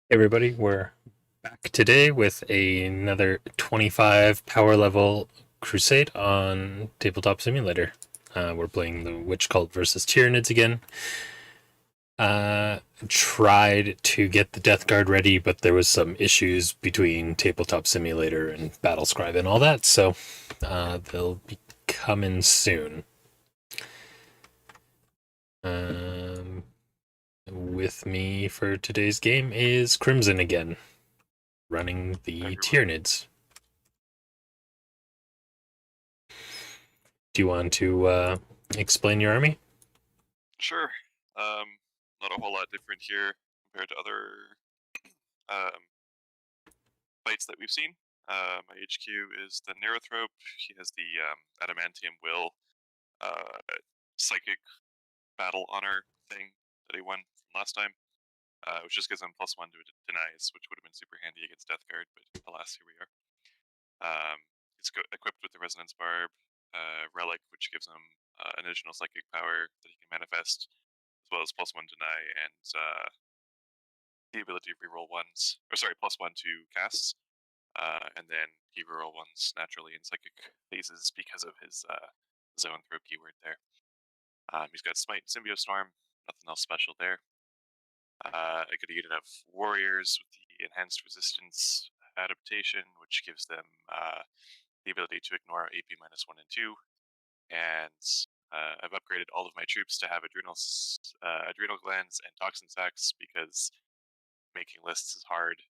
Hey everybody, we're back today with another 25 power level Crusade on Tabletop Simulator. We're playing the Witch Cult versus Tyranids again. Tried to get the Death Guard ready, but there was some issues between Tabletop Simulator and Battlescribe and all that, so they'll be coming soon. Um, with me for today's game is Crimson again, running the Everyone. Tyranids. Do you want to explain your army? Sure. Um, Not a whole lot different here compared to other um, fights that we've seen. My HQ is the Neurothrope. He has the Adamantium Will uh, Psychic Battle Honor thing that he won from last time, which just gives him +1 to denies, which would have been super handy against Death Guard, but alas, here we are. He's equipped with the Resonance Barb Relic, which gives him an additional psychic power that he can manifest, as well as +1 deny and the ability to reroll ones, or sorry, +1 to casts, and then he reroll ones naturally in psychic phases because of his zone throw keyword there. He's got Smite and Symbio Storm, nothing else special there. A good unit of warriors with the enhanced resistance adaptation, which gives them the ability to ignore AP -1 and 2, and I've upgraded all of my troops to have adrenal glands and toxin sacs because making lists is hard.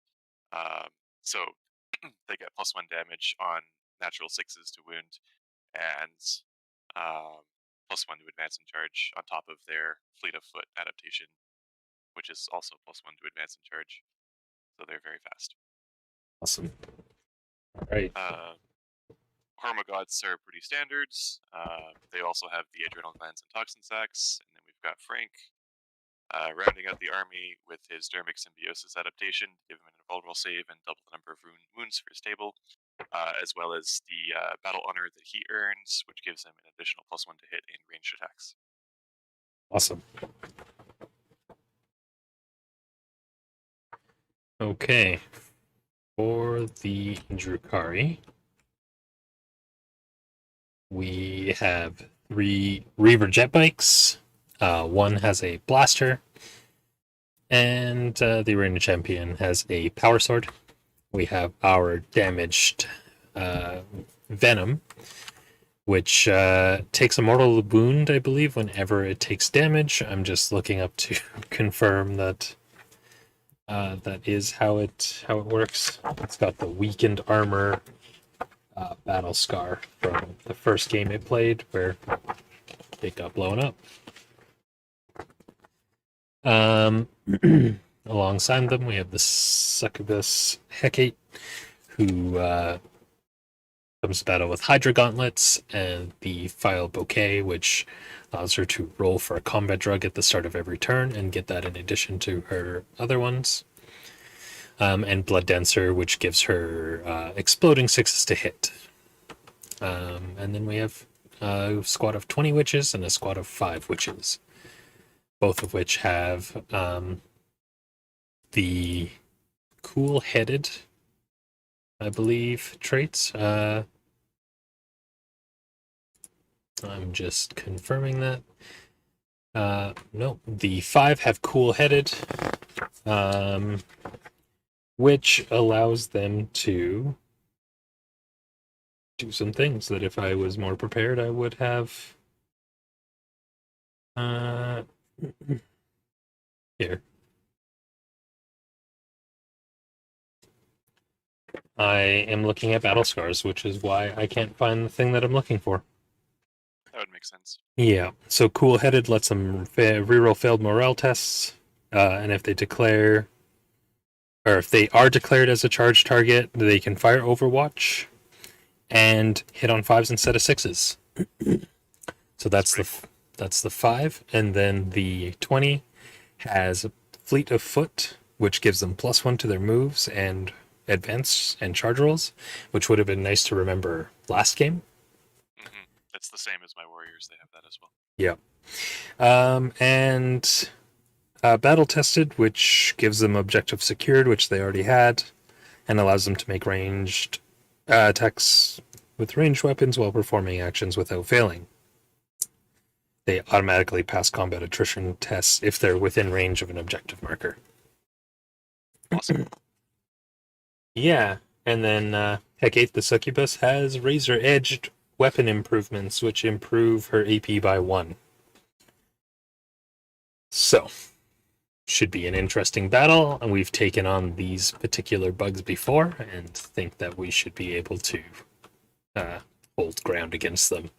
So they get +1 damage on natural 6s to wound, and um, +1 to advance and charge on top of their fleet of foot adaptation, which is also +1 to advance and charge. So they're very fast. Awesome. All right. Hormogods are pretty standard. They also have the adrenal glands and toxin sacs, and then we've got Frank rounding out the army with his Dermic Symbiosis adaptation, give him an invulnerable save and double the number of wounds for his table, as well as the Battle Honor that he earns, which gives him an additional +1 to hit in ranged attacks. Awesome. Okay. For the Drukhari, we have 3 Reaver jet bikes. One has a blaster, and the Arena Champion has a power sword. We have our damaged Venom, which takes a mortal wound, I believe, whenever it takes damage. I'm just looking up to confirm that that is how it works. It's got the weakened armor battle scar from the first game it played, where it got blown up. Um, alongside them, we have the Succubus Hecate, who comes to battle with Hydra Gauntlets and the File Bouquet, which allows her to roll for a combat drug at the start of every turn and get that in addition to her other ones. And Blood Dancer, which gives her exploding 6s to hit. And then we have a squad of 20 witches and a squad of 5 witches, both of which have the cool-headed, I believe, traits. I'm just confirming that. No, the 5 have cool-headed, which allows them to do some things that if I was more prepared, I would have. Here. I am looking at battle scars, which is why I can't find the thing that I'm looking for. That would make sense. Yeah, so cool headed lets them reroll failed morale tests, and if they declare, or if they are declared as a charge target, they can fire Overwatch and hit on 5s instead of 6s. So that's the Cool. that's the 5, and then the 20 has Fleet of Foot, which gives them +1 to their moves and advance and charge rolls, which would have been nice to remember last game. It's the same as my warriors. They have that as well. Yeah. And battle tested, which gives them objective secured, which they already had, and allows them to make ranged attacks with ranged weapons while performing actions without failing. They automatically pass combat attrition tests if they're within range of an objective marker. Awesome. Yeah, and then Hecate the Succubus has razor-edged weapon improvements, which improve her AP by 1. So, should be an interesting battle, and we've taken on these particular bugs before, and think that we should be able to hold ground against them,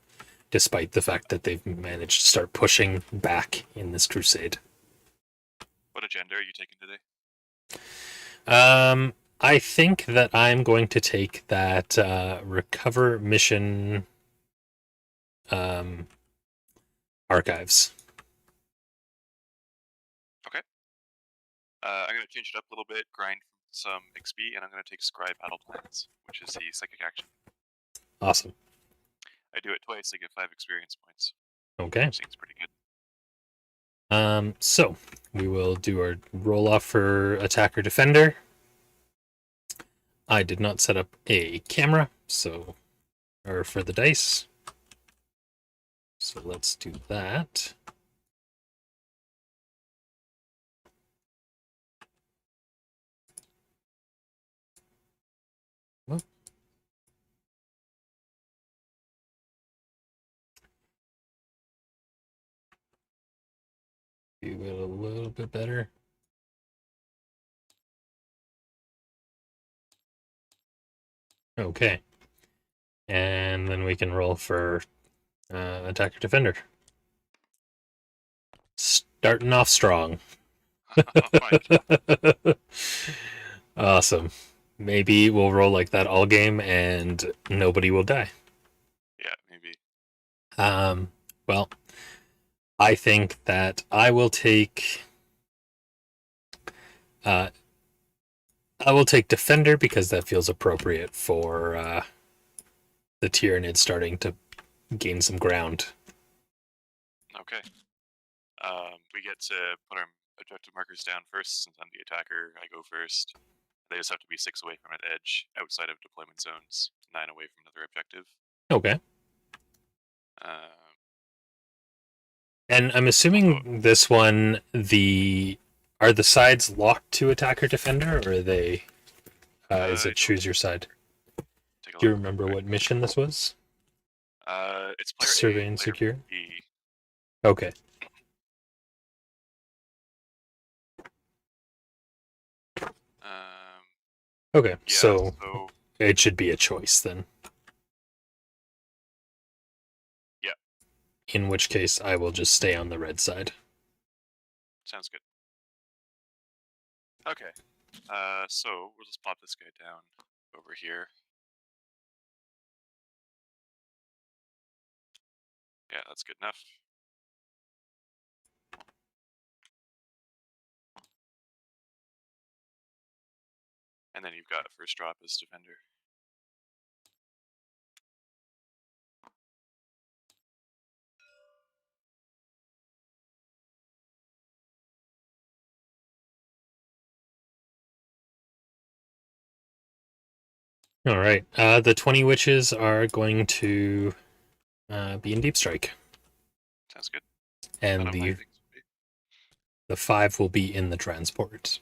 despite the fact that they've managed to start pushing back in this crusade. What agenda are you taking today? I think that I'm going to take that recover mission archives. Okay. I'm going to change it up a little bit, grind some XP, and I'm going to take Scribe Battle Plans, which is the psychic action. Awesome. I do it twice, I get 5 experience points. Okay. Seems pretty good. So we will do our roll off for attacker defender. I did not set up a camera, or for the dice. So let's do that. Whoop. Do it a little bit better. Okay. And then we can roll for attacker defender. Starting off strong. Awesome. Maybe we'll roll like that all game and nobody will die. Yeah, maybe. Well, I think that I will take defender because that feels appropriate for the Tyranids starting to gain some ground. Okay. We get to put our objective markers down first, since I'm the attacker. I go first. They just have to be 6 away from an edge, outside of deployment zones, 9 away from another objective. Okay. And I'm assuming this one, are the sides locked to attacker defender, or are they? Is it choose your side? Do you remember what mission this was? It's player Survey A, and player secure. B. Okay. Okay, Yeah, so it should be a choice then. Yeah. In which case, I will just stay on the red side. Sounds good. Okay. So we'll just pop this guy down over here. Yeah, that's good enough. And then you've got first drop as defender. All right. The 20 witches are going to be in deep strike. Sounds good. And the 5 will be in the transport.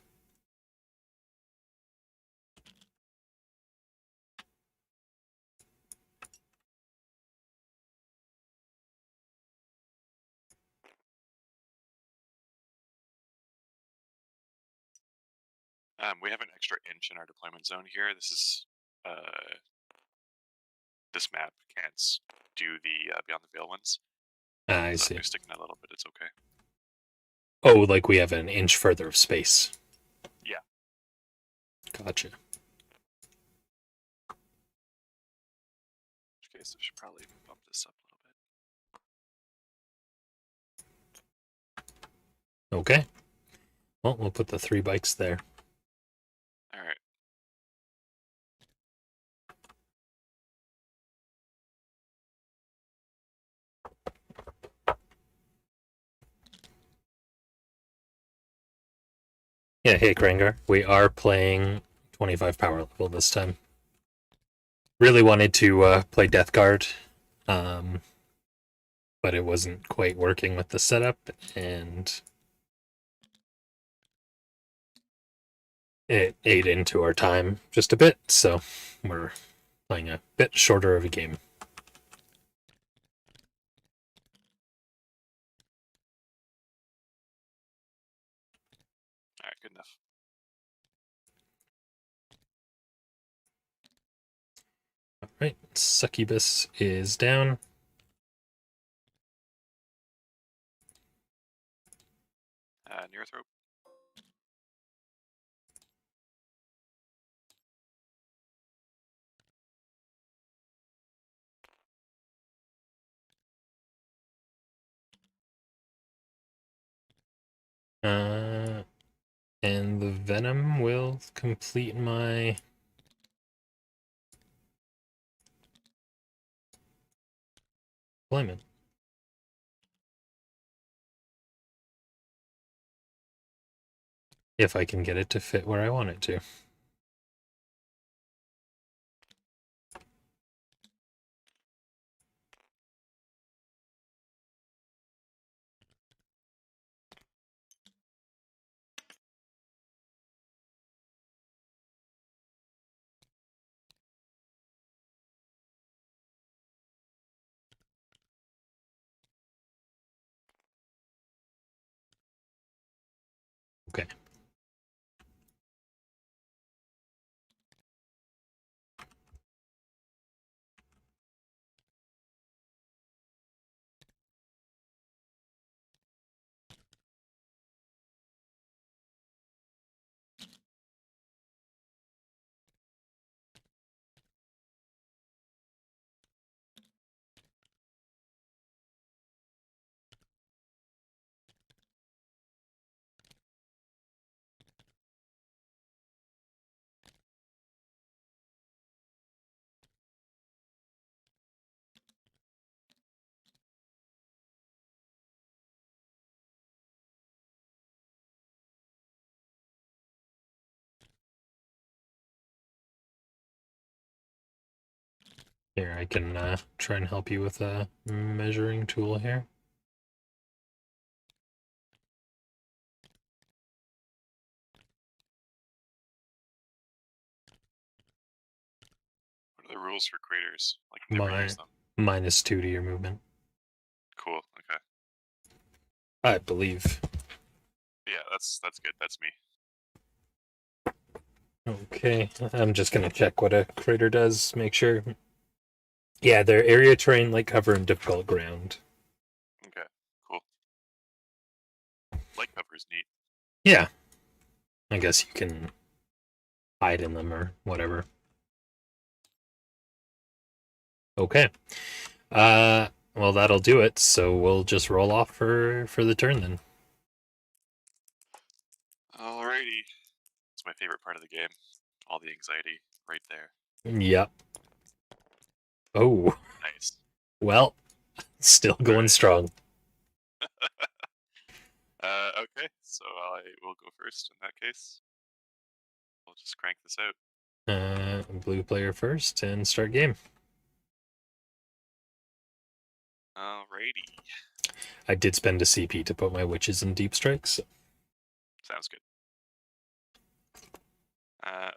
We have an extra inch in our deployment zone here. This is this map can't do the Beyond the Veil ones. I so see. If you're sticking a little bit, it's okay. Oh, like we have an inch further of space. Yeah. Gotcha. Okay, so I should probably bump this up a little bit. Okay. Well, we'll put the 3 bikes there. All right. Yeah, hey Krangar. We are playing 25 power level this time. Really wanted to play Death Guard, um, but it wasn't quite working with the setup, and it ate into our time just a bit, so we're playing a bit shorter of a game. All right, good enough. Alright, Succubus is down. Nearthrope. And the Venom will complete my deployment. If I can get it to fit where I want it to. Okay. Here, I can try and help you with a measuring tool here. What are the rules for craters? Like, never use them. -2 to your movement. Cool. Okay. I believe. Yeah, that's good. That's me. Okay, I'm just gonna check what a crater does, make sure. Yeah, they're area terrain, light cover, and difficult ground. Okay. Cool. Light cover is neat. Yeah. I guess you can hide in them or whatever. Okay. Well, that'll do it. So we'll just roll off for the turn then. Alrighty. It's my favorite part of the game. All the anxiety right there. Yep. Oh, Nice. well, still going Alright. strong. Okay, so I will go first in that case. We'll just crank this out. Blue player first and start game. Alrighty. I did spend a CP to put my witches in deep strikes. Sounds good.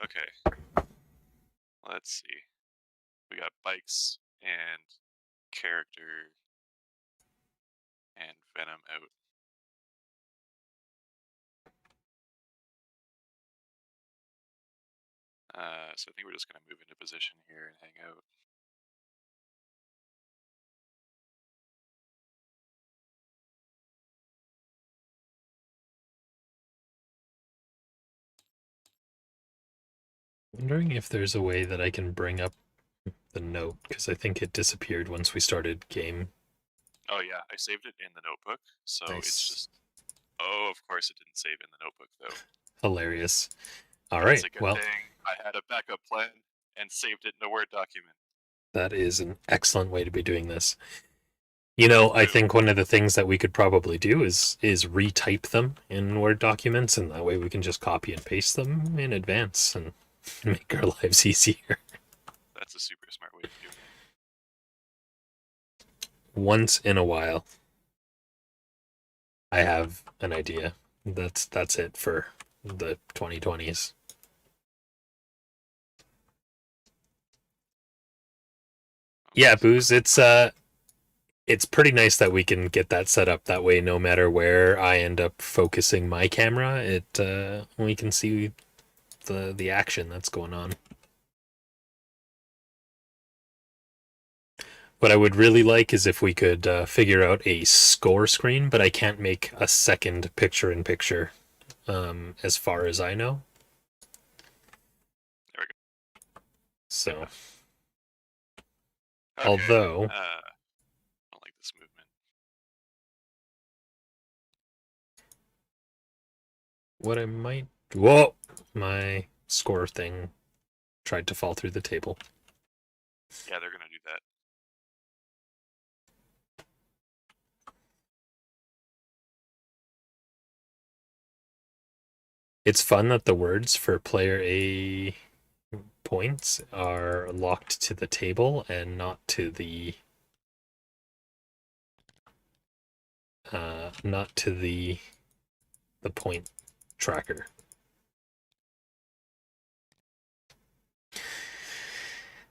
Okay. Let's see. We got bikes and character and Venom out. So I think we're just gonna move into position here and hang out. Wondering if there's a way that I can bring up the note, because I think it disappeared once we started game. Oh yeah, I saved it in the notebook, so Nice. it's just. Oh, of course it didn't save in the notebook though. Hilarious. All That's right, a good well, thing. I had a backup plan and saved it in a Word document. that is an excellent way to be doing this. You know, I So, think one of the things that we could probably do is retype them in Word documents, and that way we can just copy and paste them in advance and make our lives easier. that's a super smart way of doing it. Once in a while, I have an idea. That's it for the 2020s. Yeah, Okay, Booze, it's pretty nice that we can get that set up that way. No matter where I end up focusing my camera, it we can see the action that's going on. What I would really like is if we could figure out a score screen, but I can't make a second picture-in-picture, as far as I know. there we go. So, Okay. although I don't like this movement. what I might, whoa, my score thing tried to fall through the table. Yeah, they're gonna do that. It's fun that the words for player A points are locked to the table and not to the point tracker.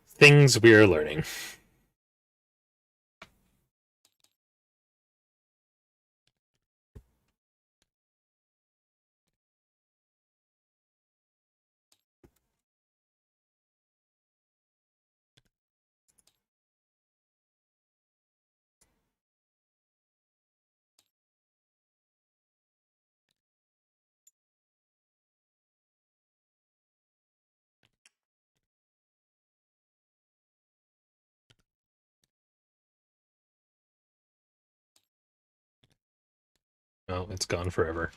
Things we are learning. Oh, it's gone forever.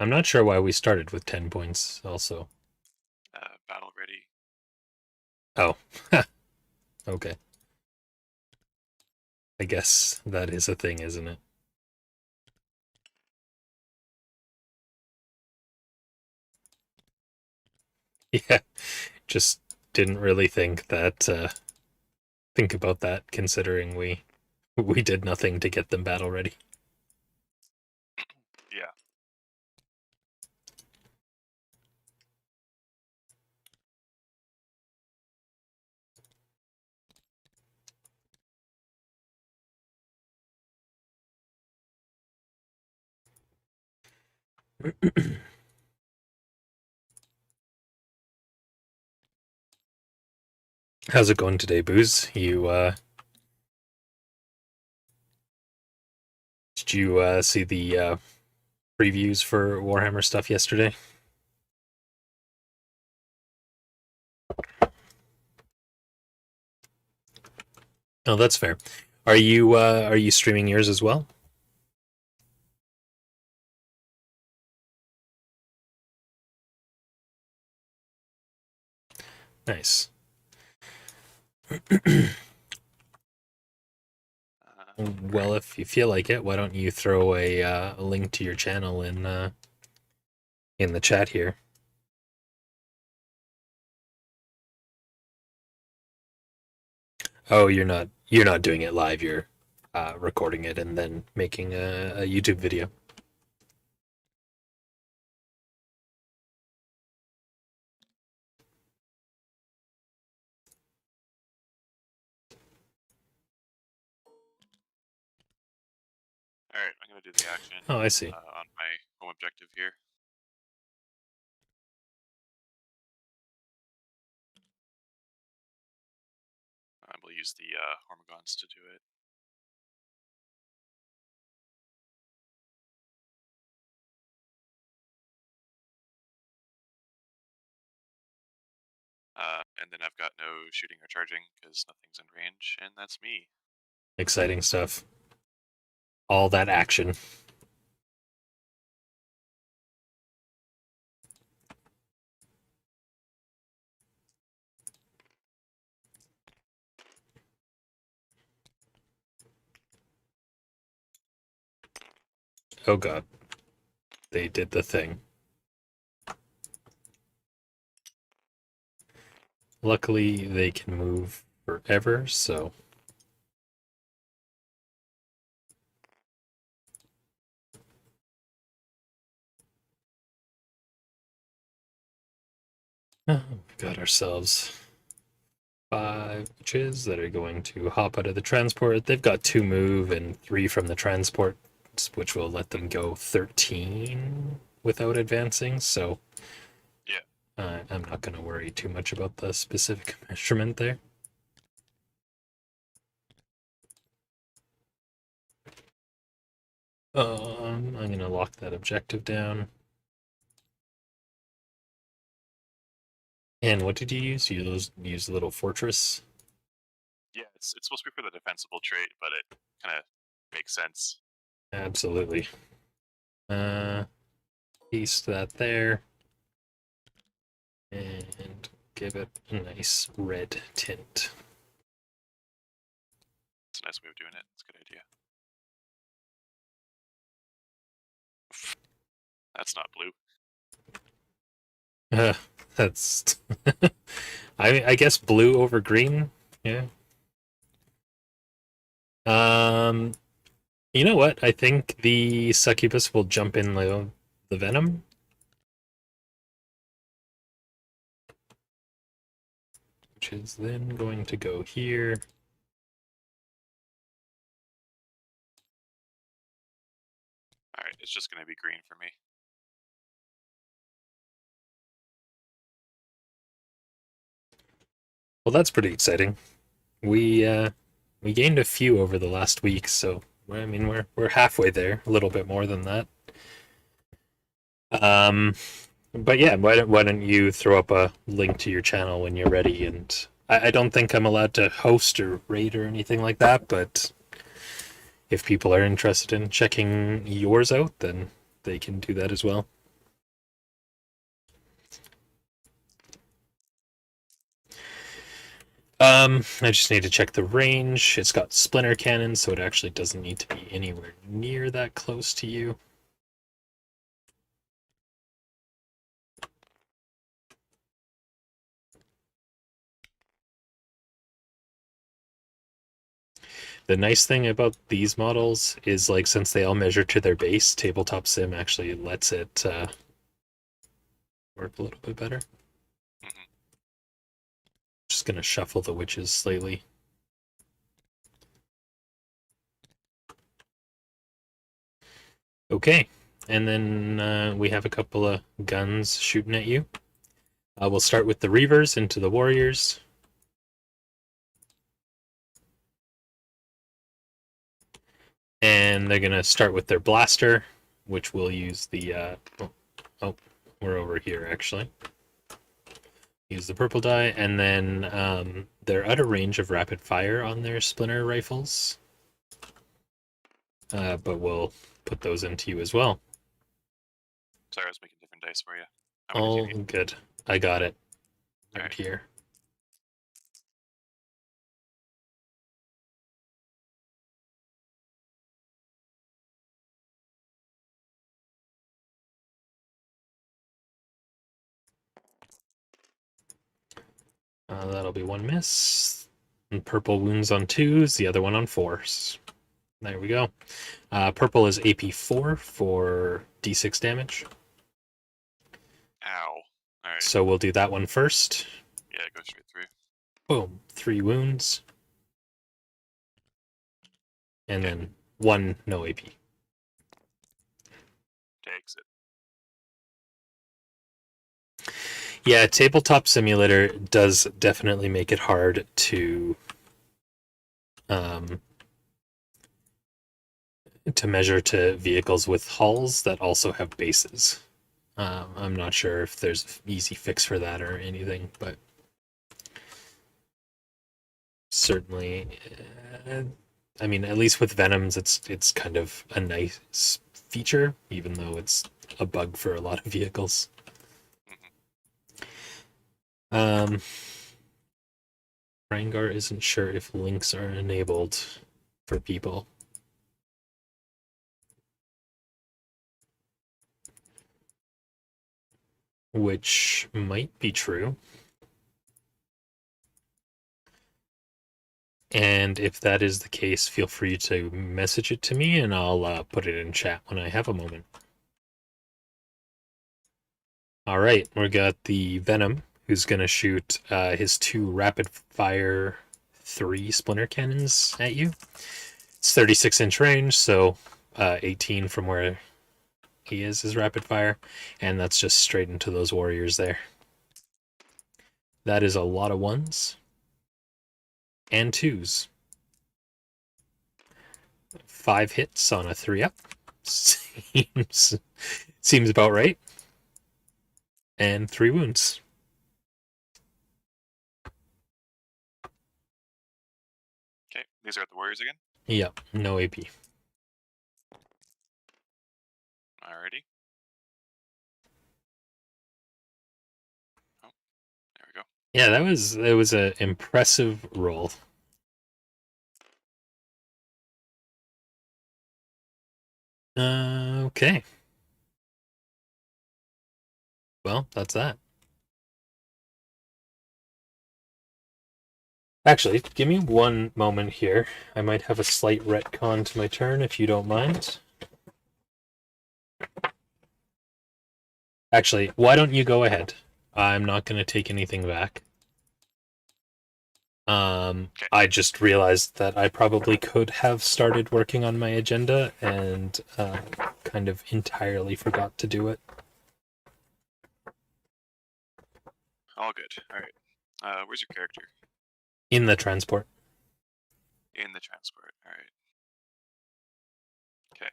I'm not sure why we started with 10 points also. Battle ready. Oh, okay. I guess that is a thing, isn't it? Yeah, just didn't really think about that considering we did nothing to get them battle ready. Yeah. How's it going today, Booze? Did you see the previews for Warhammer stuff yesterday? Oh, that's fair. Are you streaming yours as well? Nice. Well, Right. if you feel like it, why don't you throw a link to your channel in the chat here? Oh, you're not doing it live. You're recording it and then making a YouTube video. All right, I'm gonna do the action Oh, I see. on my home objective here. I will use the Hormigons to do it. And then I've got no shooting or charging because nothing's in range, and that's me. Exciting stuff. All that action. Oh god. They did the thing. Luckily, they can move forever, so... We've got ourselves 5 witches that are going to hop out of the transport. They've got 2 move and 3 from the transport, which will let them go 13 without advancing, so... Yeah. I'm not going to worry too much about the specific measurement there. I'm going to lock that objective down. And what did you use? You use the little fortress? Yeah, it's supposed to be for the defensible trait, but it kind of makes sense. Absolutely. Paste that there. And give it a nice red tint. It's a nice way of doing it. It's a good idea. That's not blue. That's... I guess blue over green? Yeah. You know what? I think the succubus will jump in the venom. Which is then going to go here. Alright, it's just going to be green for me. Well, that's pretty exciting. We gained a few over the last week, so I mean we're halfway there, a little bit more than that. But yeah, why don't you throw up a link to your channel when you're ready? And I don't think I'm allowed to host or rate or anything like that, but if people are interested in checking yours out, then they can do that as well. I just need to check the range. It's got splinter cannon, so it actually doesn't need to be anywhere near that close to you. The nice thing about these models is, like, since they all measure to their base, Tabletop Sim actually lets it work a little bit better. Mm-hmm. Just gonna shuffle the witches slightly. Okay, and then we have a couple of guns shooting at you. We'll start with the Reavers into the Warriors. And they're going to start with their blaster, which will use the... oh, we're over here, actually. Use the purple die, and then they're out of range of rapid fire on their splinter rifles. But we'll put those into you as well. Sorry, I was making different dice for you. All good. I got it. Right here. That'll be 1 miss. And purple wounds on 2s, the other one on 4s. There we go. Purple is AP 4 for D6 damage. Ow. Alright. So we'll do that one first. Yeah, go straight through. Boom. 3 wounds. And then 1 no AP. Takes it. Yeah, Tabletop Simulator does definitely make it hard to measure to vehicles with hulls that also have bases. I'm not sure if there's an easy fix for that or anything, but certainly, I mean, at least with Venoms, it's kind of a nice feature, even though it's a bug for a lot of vehicles. Rangar isn't sure if links are enabled for people. which might be true. And if that is the case, feel free to message it to me and I'll put it in chat when I have a moment. All right, we got the Venom, who's going to shoot his 2 rapid fire 3 splinter cannons at you. It's 36-inch range, so 18 from where he is rapid fire, and that's just straight into those warriors there. That is a lot of 1s and 2s. 5 hits on a 3-up. Seems about right. And 3 wounds. Okay, these are the warriors again. Yep, no AP. Alrighty. Oh, there we go. Yeah, that was an impressive roll. Okay. Well, that's that. Actually, give me one moment here. I might have a slight retcon to my turn, if you don't mind. Actually, why don't you go ahead? I'm not going to take anything back. Okay. I just realized that I probably could have started working on my agenda and kind of entirely forgot to do it. All good. Alright. Where's your character? In the transport. In the transport. Alright. Okay.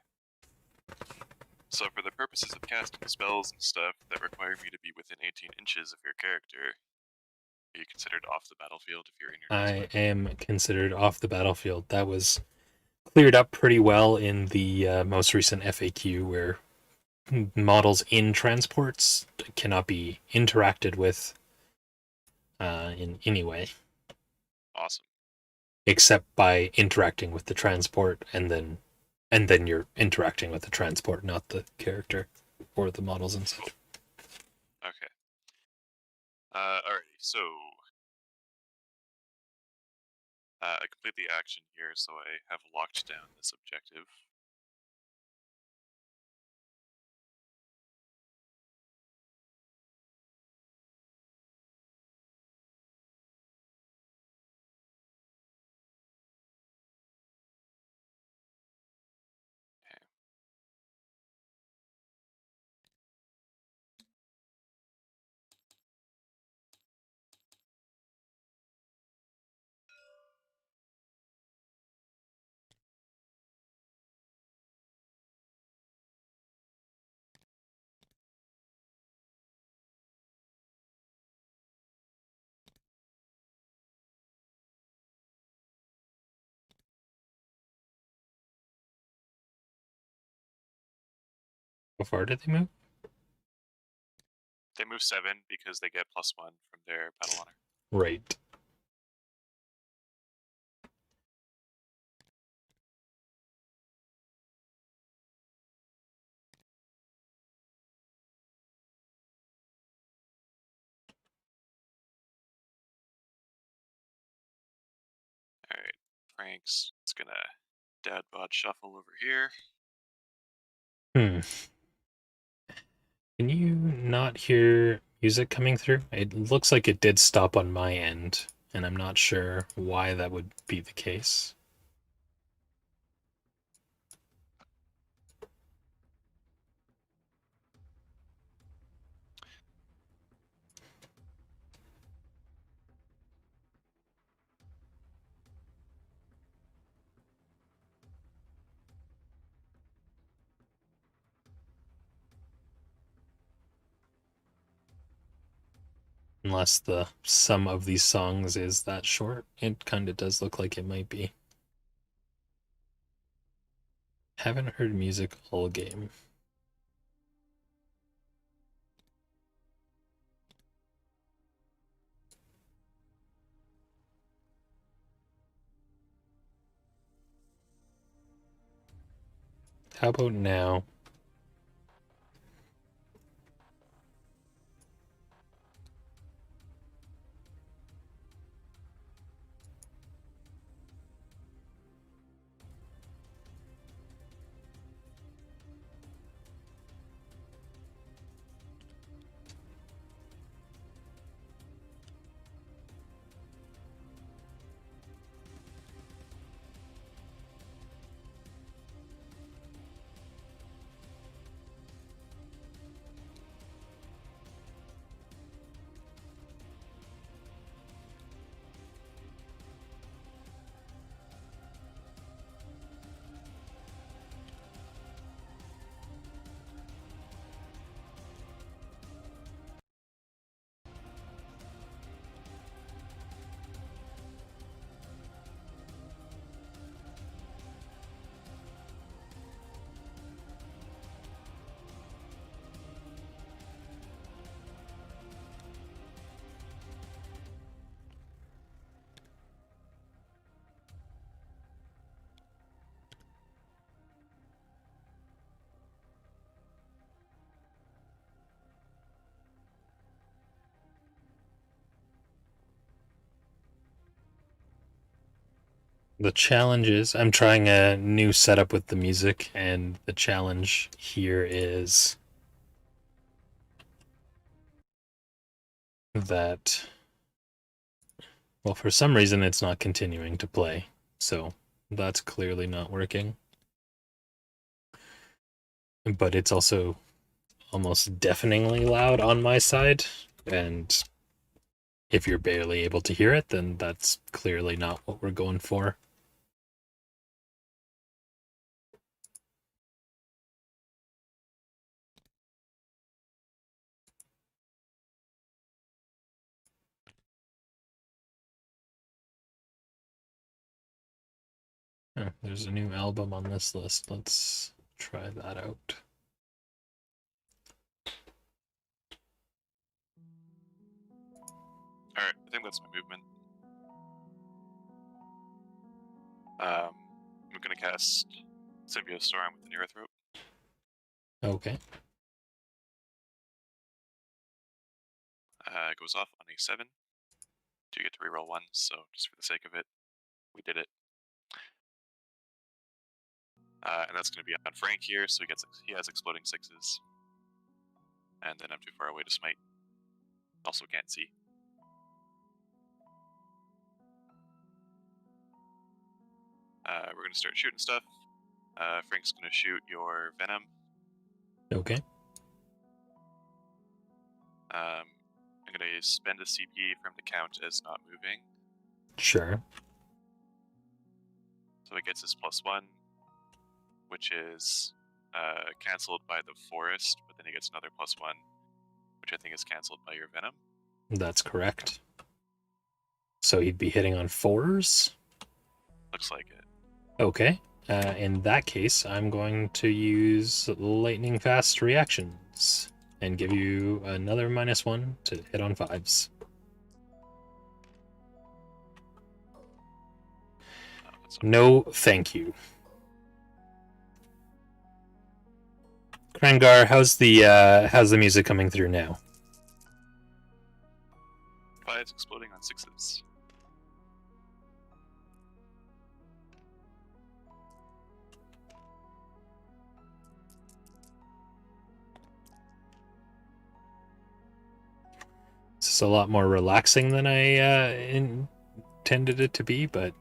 So for the purposes of casting spells and stuff that require me to be within 18 inches of your character, are you considered off the battlefield if you're in your I transport? am considered off the battlefield. That was cleared up pretty well in the most recent FAQ, where models in transports cannot be interacted with in any way. Awesome. Except by interacting with the transport, and then you're interacting with the transport, not the character or the models and such. Okay. Alrighty, so I complete the action here, so I have locked down this objective. Okay. How far did they move? They move 7 because they get +1 from their battle honor. Right. Alright, Frank's it's gonna dad bod shuffle over here. Can you not hear music coming through? It looks like it did stop on my end, and I'm not sure why that would be the case. Unless the sum of these songs is that short, it kind of does look like it might be. Haven't heard music all game. How about now? The challenge is I'm trying a new setup with the music, and the challenge here is that, well, for some reason it's not continuing to play, so that's clearly not working. But it's also almost deafeningly loud on my side, and if you're barely able to hear it, then that's clearly not what we're going for. Oh, there's a new album on this list. Let's try that out. Alright, I think that's my movement. I'm gonna cast Symbiote Storm with the Neurothrope. Okay. It goes off on a 7. Do get to reroll 1, so just for the sake of it, we did it. And that's going to be on Frank here, so he has exploding 6s. And then I'm too far away to smite. Also can't see. We're going to start shooting stuff. Frank's going to shoot your Venom. Okay. I'm going to spend a CP for him to count as not moving. Sure. So he gets his +1, which is cancelled by the Forest, but then he gets another +1, which I think is cancelled by your Venom. That's correct. So he'd be hitting on 4s? Looks like it. Okay. In that case, I'm going to use lightning fast reactions and give you another -1 to hit on 5s. No, thank you. Krangar, how's the music coming through now? 5s exploding on 6s. This is a lot more relaxing than I intended it to be, but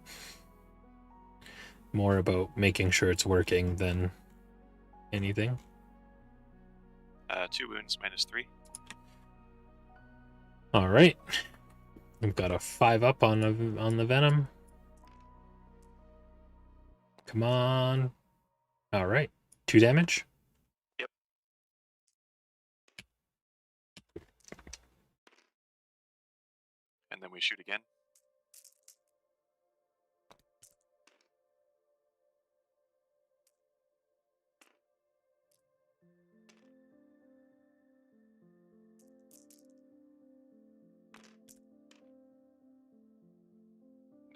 more about making sure it's working than anything. 2 wounds, -3. All right, we've got a 5 up on the Venom. Come on. All right, 2 damage. Yep. And then we shoot again.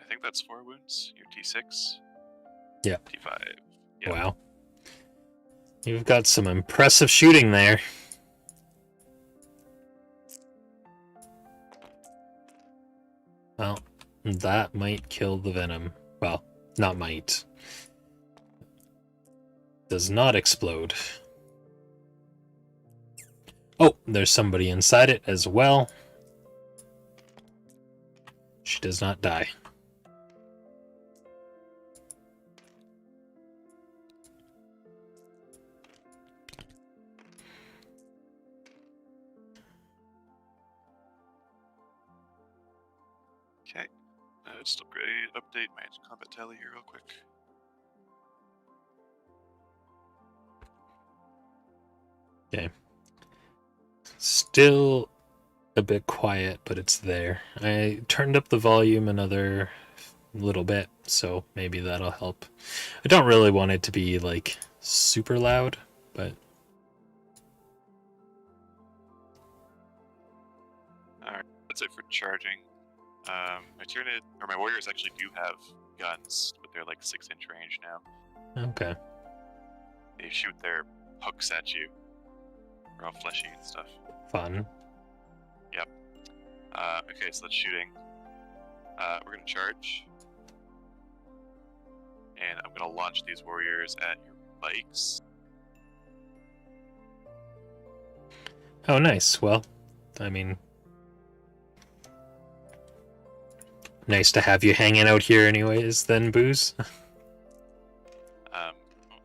I think that's 4 wounds. Your T6. Yeah. T5. Yep. Wow. You've got some impressive shooting there. Well, that might kill the Venom. Well, not might. Does not explode. Oh, there's somebody inside it as well. She does not die. Okay. Just update my combat tally here real quick. Okay. Still a bit quiet, but it's there. I turned up the volume another little bit, so maybe that'll help. I don't really want it to be like super loud, but Alright, that's it for charging. My warriors actually do have guns, but they're like 6-inch range now. okay. They shoot their hooks at you. They're all fleshy and stuff. Fun. Yep. Okay, so that's shooting. We're gonna charge. gonna launch these warriors at your bikes. Oh, nice. Well, I mean, nice to have you hanging out here anyways, then, Booze.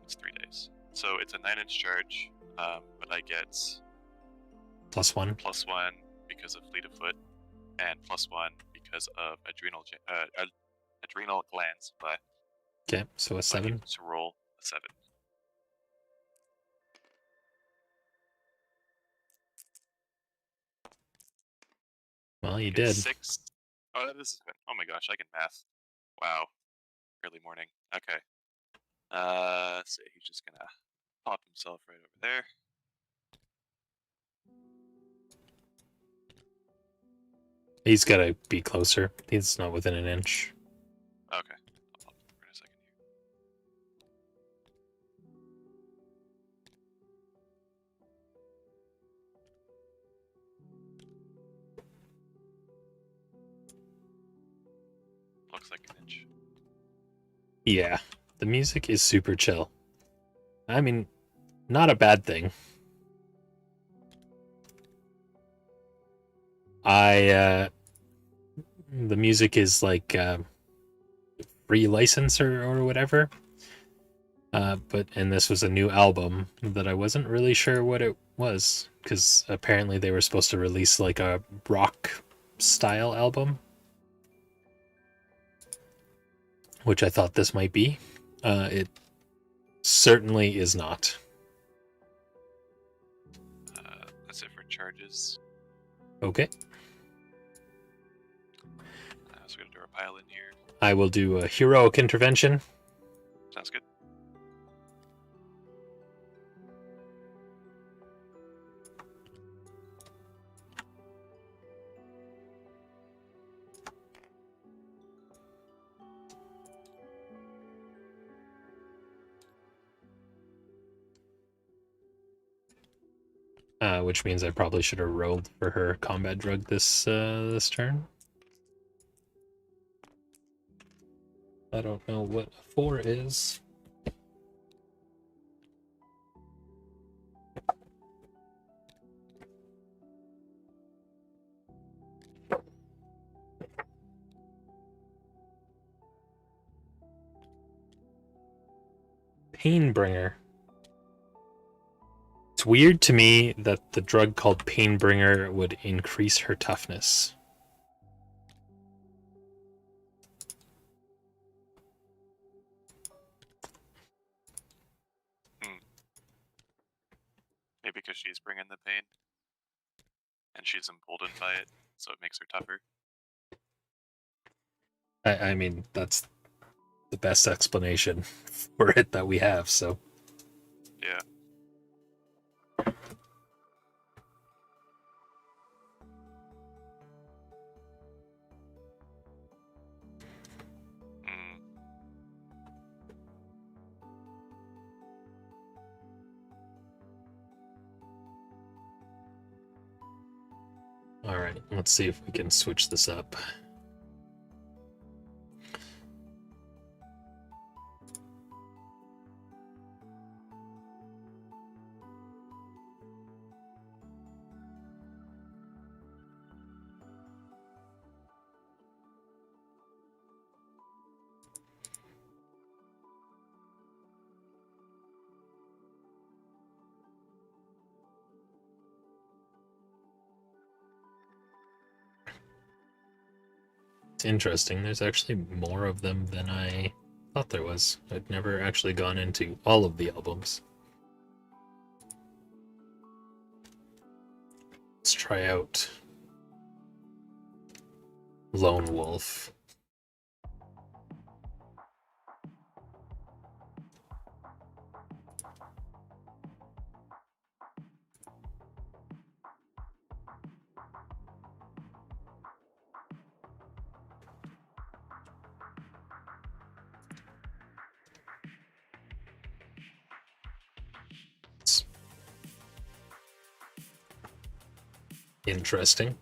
It's 3 days. So it's a 9-inch charge, but I get +1. +1 because of fleet of foot, and +1 because of adrenal glands. But Okay, so a 7. to roll a 7. Well, you Okay, did. 6. Oh, this is good. Oh my gosh, I can math. Wow. Early morning. Okay. So he's just gonna pop himself right over there. He's gotta be closer. He's not within an inch. Okay. I'll pop him for a second here. Looks like an inch. Yeah, the music is super chill. I mean, not a bad thing. The music is like free license or whatever. And this was a new album that I wasn't really sure what it was, because apparently they were supposed to release like a rock style album, which I thought this might be. It certainly is not. That's it for charges. Okay. So we're gonna do our pile in here. I will do a heroic intervention. Sounds good. Which means I probably should have rolled for her combat drug this turn. I don't know what a 4 is. Painbringer. It's weird to me that the drug called Painbringer would increase her toughness. Maybe because she's bringing the pain, and she's emboldened by it, so it makes her tougher. I mean, that's the best explanation for it that we have, so. Yeah. Alright, let's see if we can switch this up. It's interesting. There's actually more of them than I thought there was. I'd never actually gone into all of the albums. Let's try out Lone Wolf. It's interesting.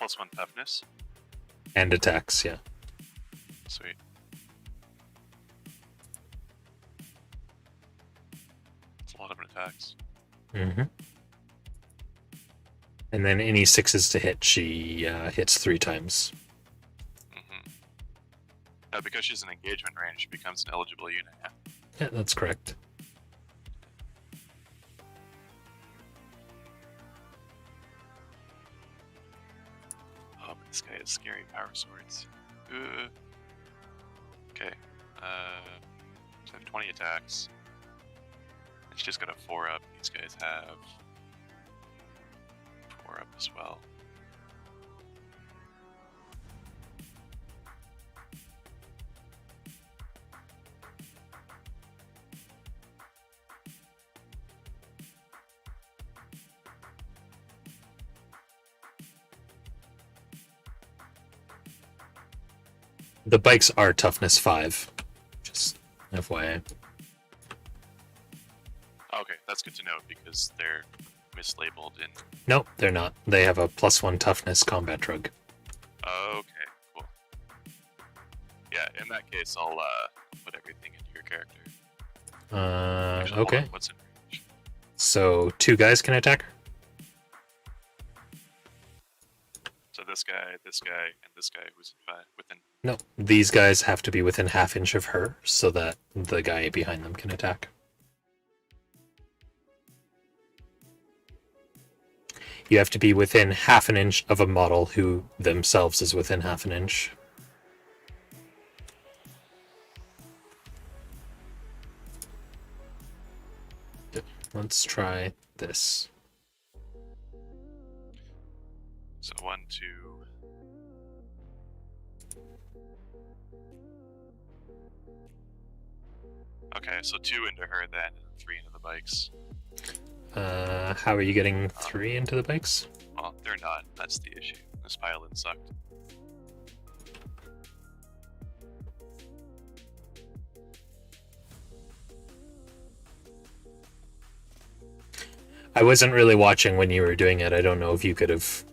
+1 toughness. And attacks, yeah. Sweet. It's a lot of attacks. Mm-hmm. And then any 6s to hit, she hits 3 times. Because she's in engagement range, she becomes an eligible unit. Yeah, that's correct. Oh, but this guy has scary power swords. Okay. So I have 20 attacks. And she just got a 4-up. These guys have 4-up as well. The bikes are toughness 5. Just FYI. Okay, that's good to know because they're mislabeled in. Nope, they're not. They have a +1 toughness combat drug. Okay, cool. Yeah, in that case, I'll put everything into your character. Actually, hold Okay. on, what's in range? So 2 guys can attack her? So this guy, and this guy who's within. No, these guys have to be within ½ inch of her so that the guy behind them can attack. You have to be within ½ an inch of a model who themselves is within ½ an inch. Let's try this. So 1, 2. Okay, so 2 into her then, and 3 into the bikes. How are you getting 3 into the bikes? Well, they're not. That's the issue. This pile-in sucked. I wasn't really watching when you were doing it. I don't know if you could have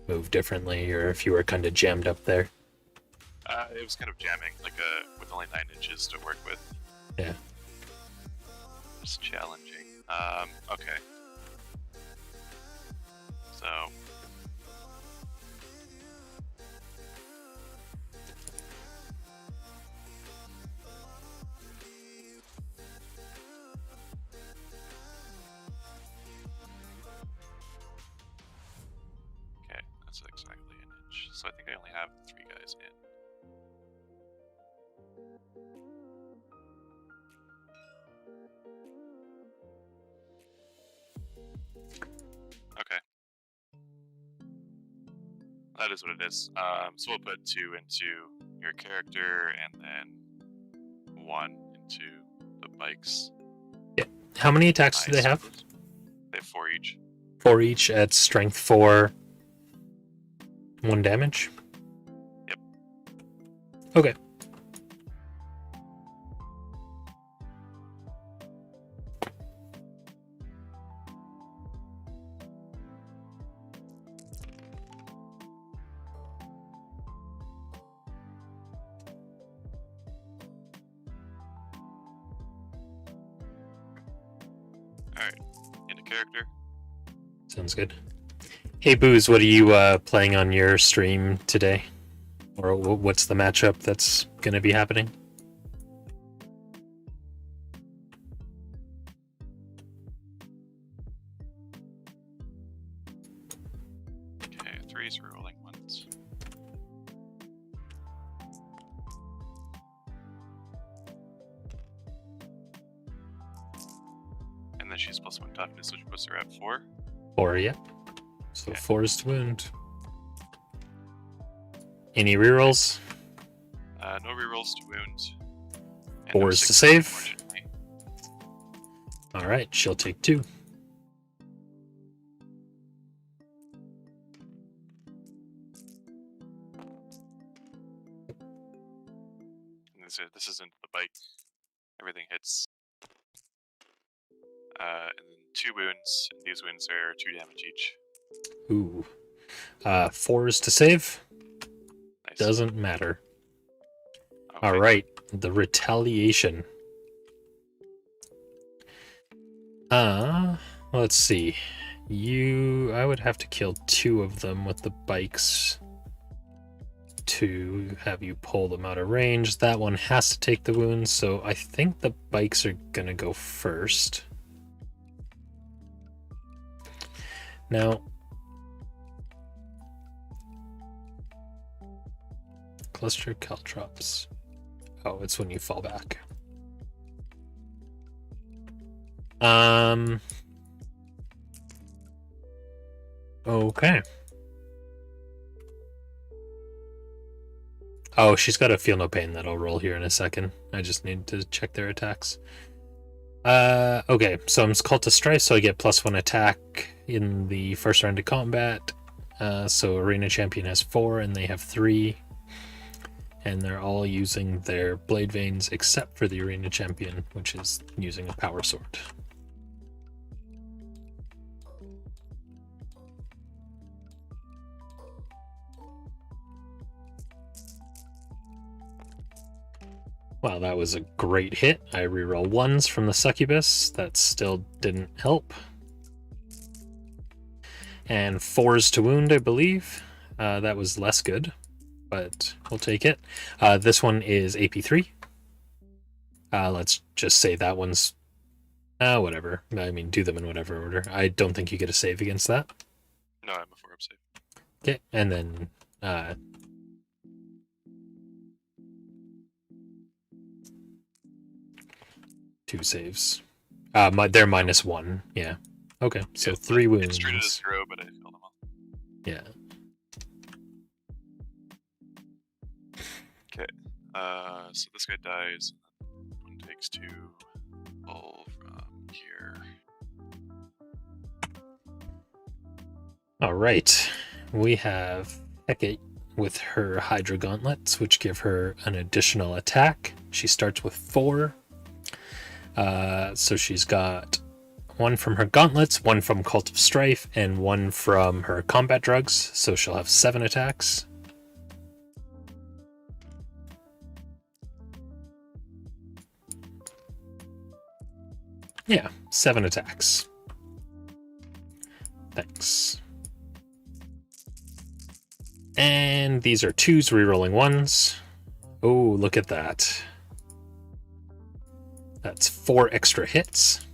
moved differently or if you were kind of jammed up there. It was kind of jamming, like with only 9 inches to work with. Yeah. It's challenging. Okay. So. Okay, that's exactly an inch. So I think I only have 3 guys in. Okay. That is what it is. So we'll put 2 into your character and then 1 into the bikes. Yeah. How many attacks do they have? They have 4 each. 4 each at strength 4. 1 damage? Yep. Okay. Alright, into character. Sounds good. Hey Booze, what are you playing on your stream today? Or what's the matchup that's going to be happening? Okay, 3's rolling once. And then she's +1 toughness, which puts her at 4. 4, yeah. So Okay. 4 is to wound. Any rerolls? No rerolls to wound. And 4 no is to 6s, save. unfortunately. Alright, she'll take 2. And this is into the bike. Everything hits. And then 2 wounds. And these wounds are 2 damage each. Ooh. 4s to save. Nice. Doesn't matter. Okay. All right, the retaliation. Let's see. I would have to kill 2 of them with the bikes to have you pull them out of range. That one has to take the wounds, so I think the bikes are gonna go first. Now, cluster caltrops. Oh, it's when you fall back. Okay. Oh, she's got a feel no pain that'll roll here in a second. I just need to check their attacks. Okay, so I'm called to strife, so I get +1 attack in the first round of combat. So Arena Champion has 4 and they have 3. And they're all using their blade veins except for the Arena Champion, which is using a power sword. Wow, that was a great hit. I reroll 1s from the succubus. That still didn't help. And 4s to wound, I believe. That was less good, but we'll take it. This one is AP3. Let's just say that one's whatever. I mean, do them in whatever order. I don't think you get a save against that. No, I'm a 4-up save. Okay, and then 2 saves. They're -1. Yeah. Okay, so Yeah, 3 wounds. It's treated as 0, but I failed them all. Yeah. Okay. So this guy dies. One takes 2. Pull from here. All right. We have Hecate with her Hydra Gauntlets, which give her an additional attack. She starts with 4. So she's got 1 from her gauntlets, 1 from Cult of Strife, and 1 from her combat drugs. So she'll have 7 attacks. Yeah, 7 attacks. Thanks. And these are 2s, rerolling 1s. Oh, look at that. That's 4 extra hits.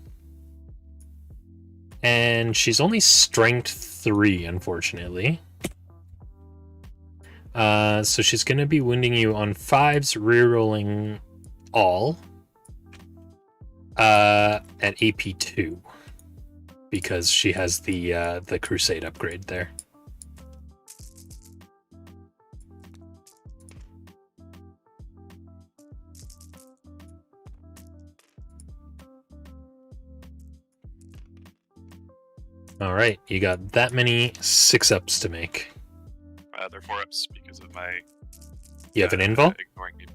And she's only strength 3, unfortunately. So she's going to be wounding you on 5s, rerolling all at AP2. Because she has the Crusade upgrade there. All right, you got that many 6-ups to make. They're 4-ups because of my. You have an invul? Ignoring AP.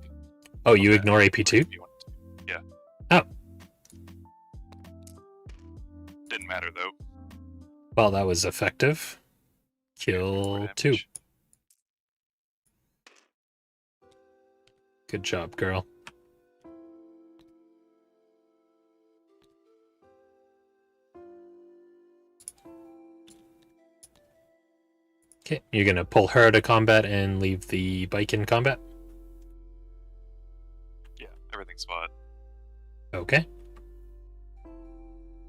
Oh, you ignore AP2? Yeah. Oh. Didn't matter though. Well, that was effective. Kill 2. Good job, girl. Okay, you're gonna pull her out of combat and leave the bike in combat? Yeah, everything's fine. Okay.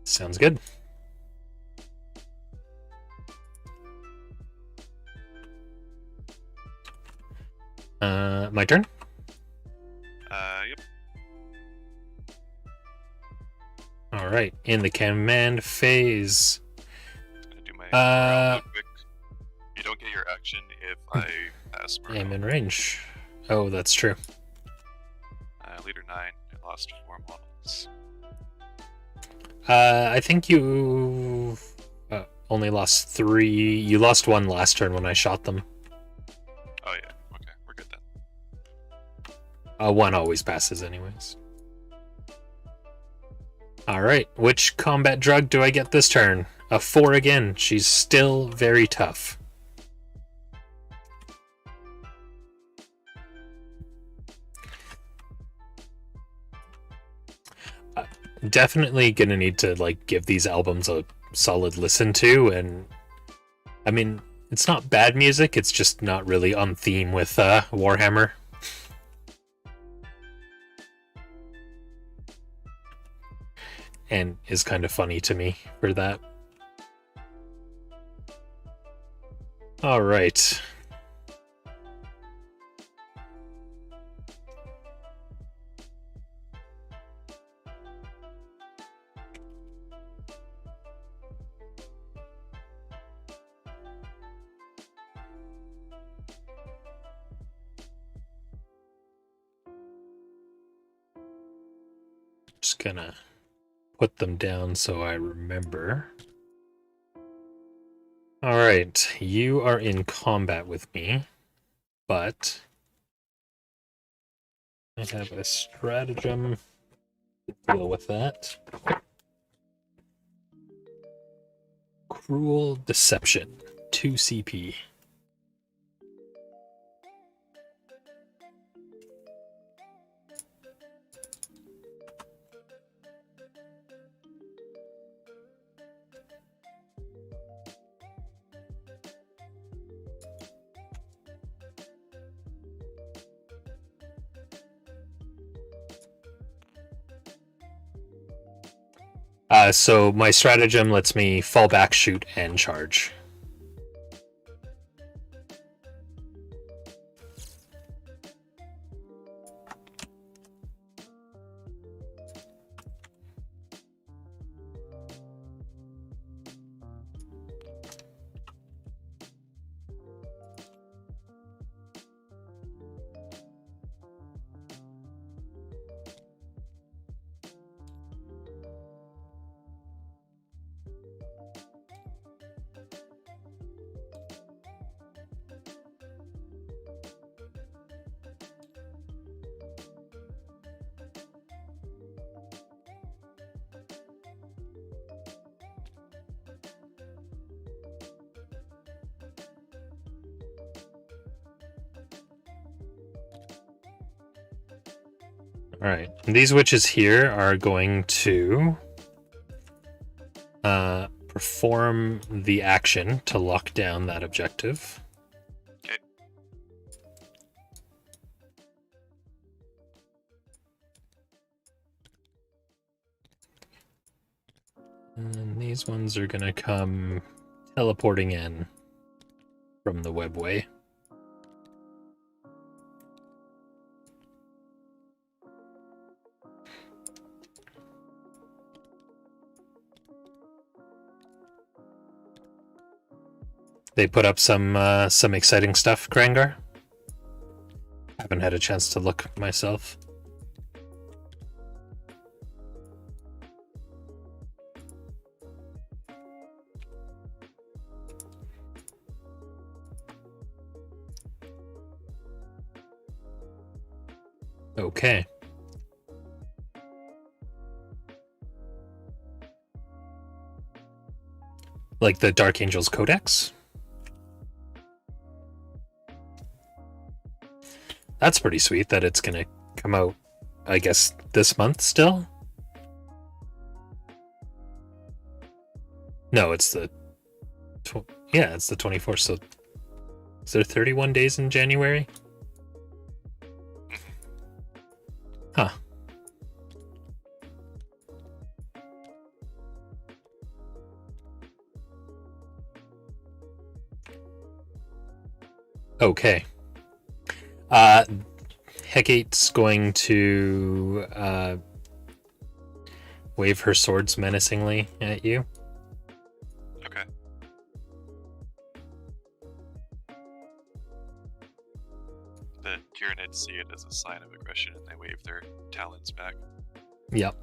Sounds good. My turn? Yep. Alright, in the command phase. Gonna do my morale real quick. You don't get your action if I pass morale. I'm in range. Oh, that's true. Leader 9, I lost 4 models. I think you only lost 3. You lost 1 last turn when I shot them. Oh yeah, okay, we're good then. 1 always passes anyways. Alright, which combat drug do I get this turn? A 4 again. She's still very tough. definitely gonna need to like give these albums a solid listen to, and I mean, it's not bad music, it's just not really on theme with Warhammer. And is kind of funny to me for that. All right. Just gonna put them down so I remember. All right, you are in combat with me, but I have a stratagem to deal with that. Cruel Deception, 2 CP. So my stratagem lets me fall back, shoot, and charge. All right, these witches here are going to perform the action to lock down that objective. Okay. And these ones are going to come teleporting in from the webway. They put up some exciting stuff, Krangar. Haven't had a chance to look myself. Okay. Like the Dark Angels Codex? That's pretty sweet that it's gonna come out, I guess, this month still? No, it's the... yeah, it's the 24th, so... Is there 31 days in January? Huh. Okay. Hecate's going to wave her swords menacingly at you. Okay. The Tyranids see it as a sign of aggression and they wave their talons back. Yep.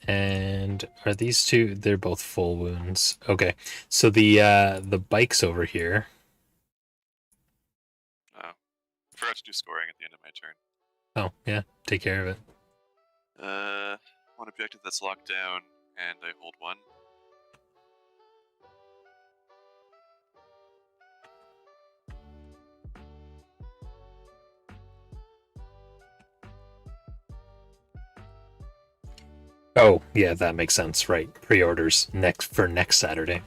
And are these two? They're both full wounds. Okay, so the bike's over here. Oh, forgot to do scoring at the end of my turn. Oh yeah, take care of it. One objective that's locked down, and I hold one. Oh, yeah, that makes sense. Right. Pre-orders next Saturday.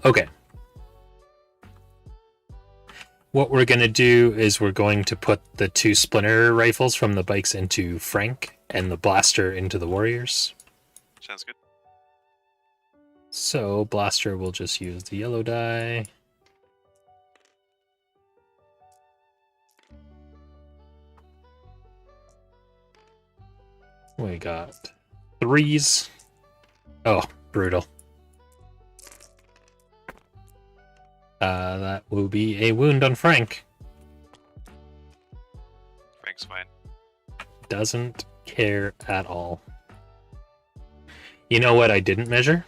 Okay. What we're going to do is we're going to put the 2 splinter rifles from the bikes into Frank and the blaster into the warriors. Sounds good. So blaster will just use the yellow die. We got 3s. Oh, brutal. That will be a wound on Frank. Frank's fine. Doesn't care at all. You know what I didn't measure?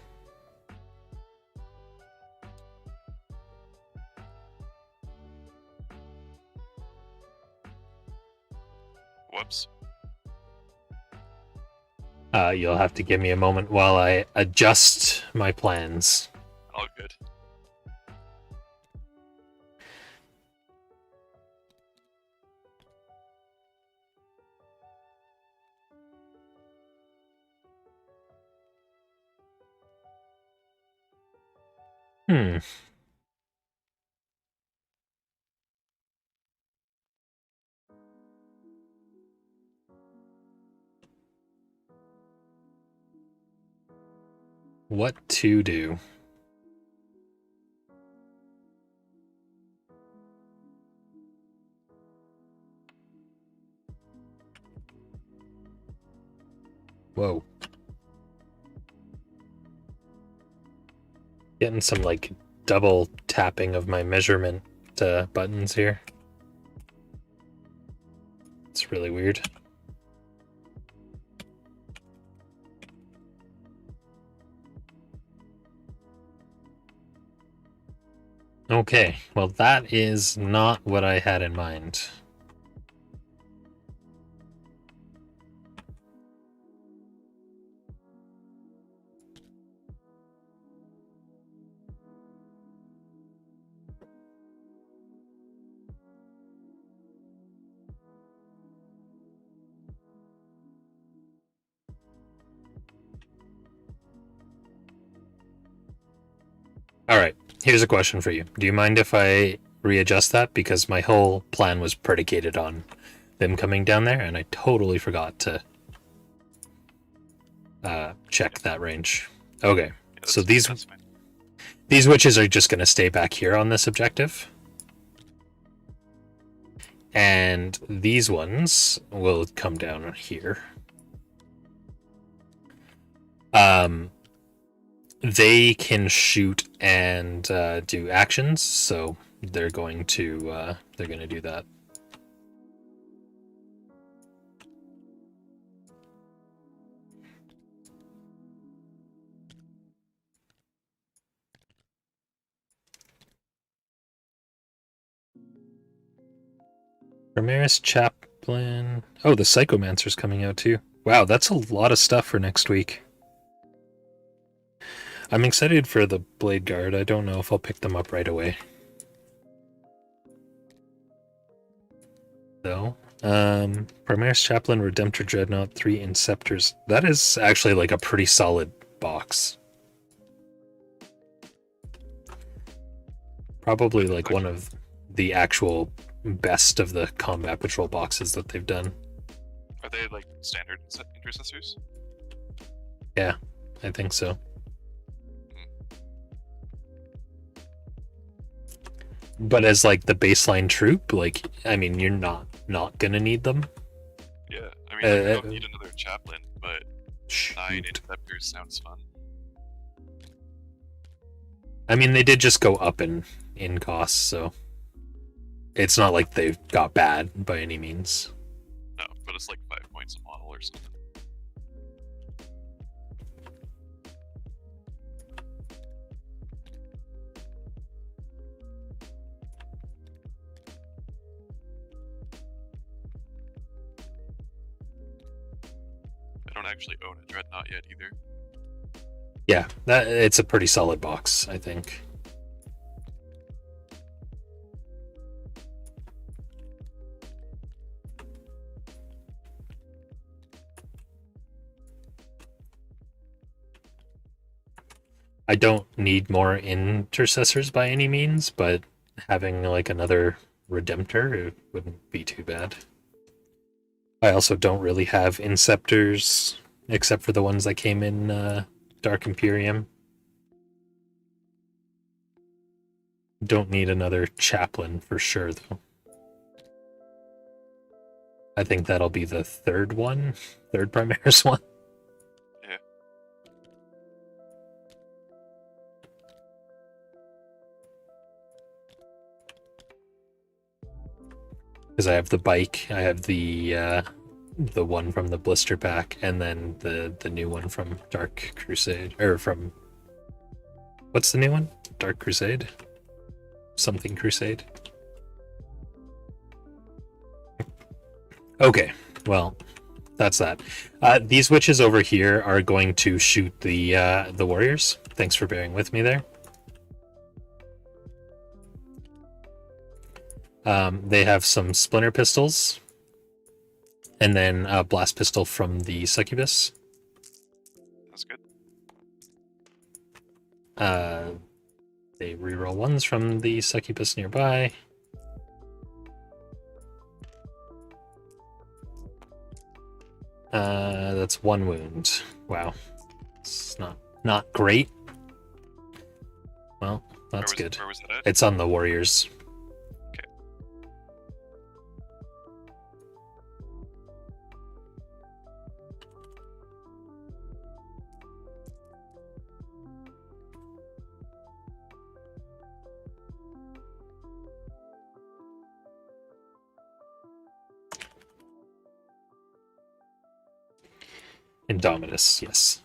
Whoops. You'll have to give me a moment while I adjust my plans. All good. Hmm. What to do? Whoa. Getting some like double tapping of my measurement buttons here. It's really weird. Okay, well that is not what I had in mind. Alright, here's a question for you. Do you mind if I readjust that? Because my whole plan was predicated on them coming down there, and I totally forgot to check that range. Okay, Yeah, so these that's fine. witches are just going to stay back here on this objective. And these ones will come down here. They can shoot and do actions, so they're going to do that. Primaris Chaplain. Oh, the Psychomancer's coming out too. Wow, that's a lot of stuff for next week. I'm excited for the Blade Guard. I don't know if I'll pick them up right away. Though. Primaris Chaplain, Redemptor Dreadnought, 3 Inceptors. That is actually like a pretty solid box. Probably like one of the actual best of the combat patrol boxes that they've done. Are they like standard intercessors? Yeah, I think so. But as like the baseline troop, like I mean, you're not gonna need them. Yeah, I mean, I don't need another chaplain, but 9 Shoot. interceptors sounds fun. I mean, they did just go up in costs, so it's not like they've got bad by any means. No, but it's like 5 points a model or something. I don't actually own a dreadnought yet either. Yeah, it's a pretty solid box, I think. I don't need more intercessors by any means, but having like another redemptor, it wouldn't be too bad. I also don't really have inceptors except for the ones that came in Dark Imperium. Don't need another chaplain for sure, though. I think that'll be the third Primaris one. Yeah. Because I have the bike, I have the one from the blister pack, and then the new one from Dark Crusade, or from what's the new one? Dark Crusade? Something Crusade. Okay, well, that's that. These witches over here are going to shoot the warriors. Thanks for bearing with me there. They have some splinter pistols, and then a blast pistol from the succubus. That's good. They reroll ones from the succubus nearby. That's one wound. Wow, it's not great. Well, that's good. Where was that at? It's on the warriors. Okay. Indominus, yes.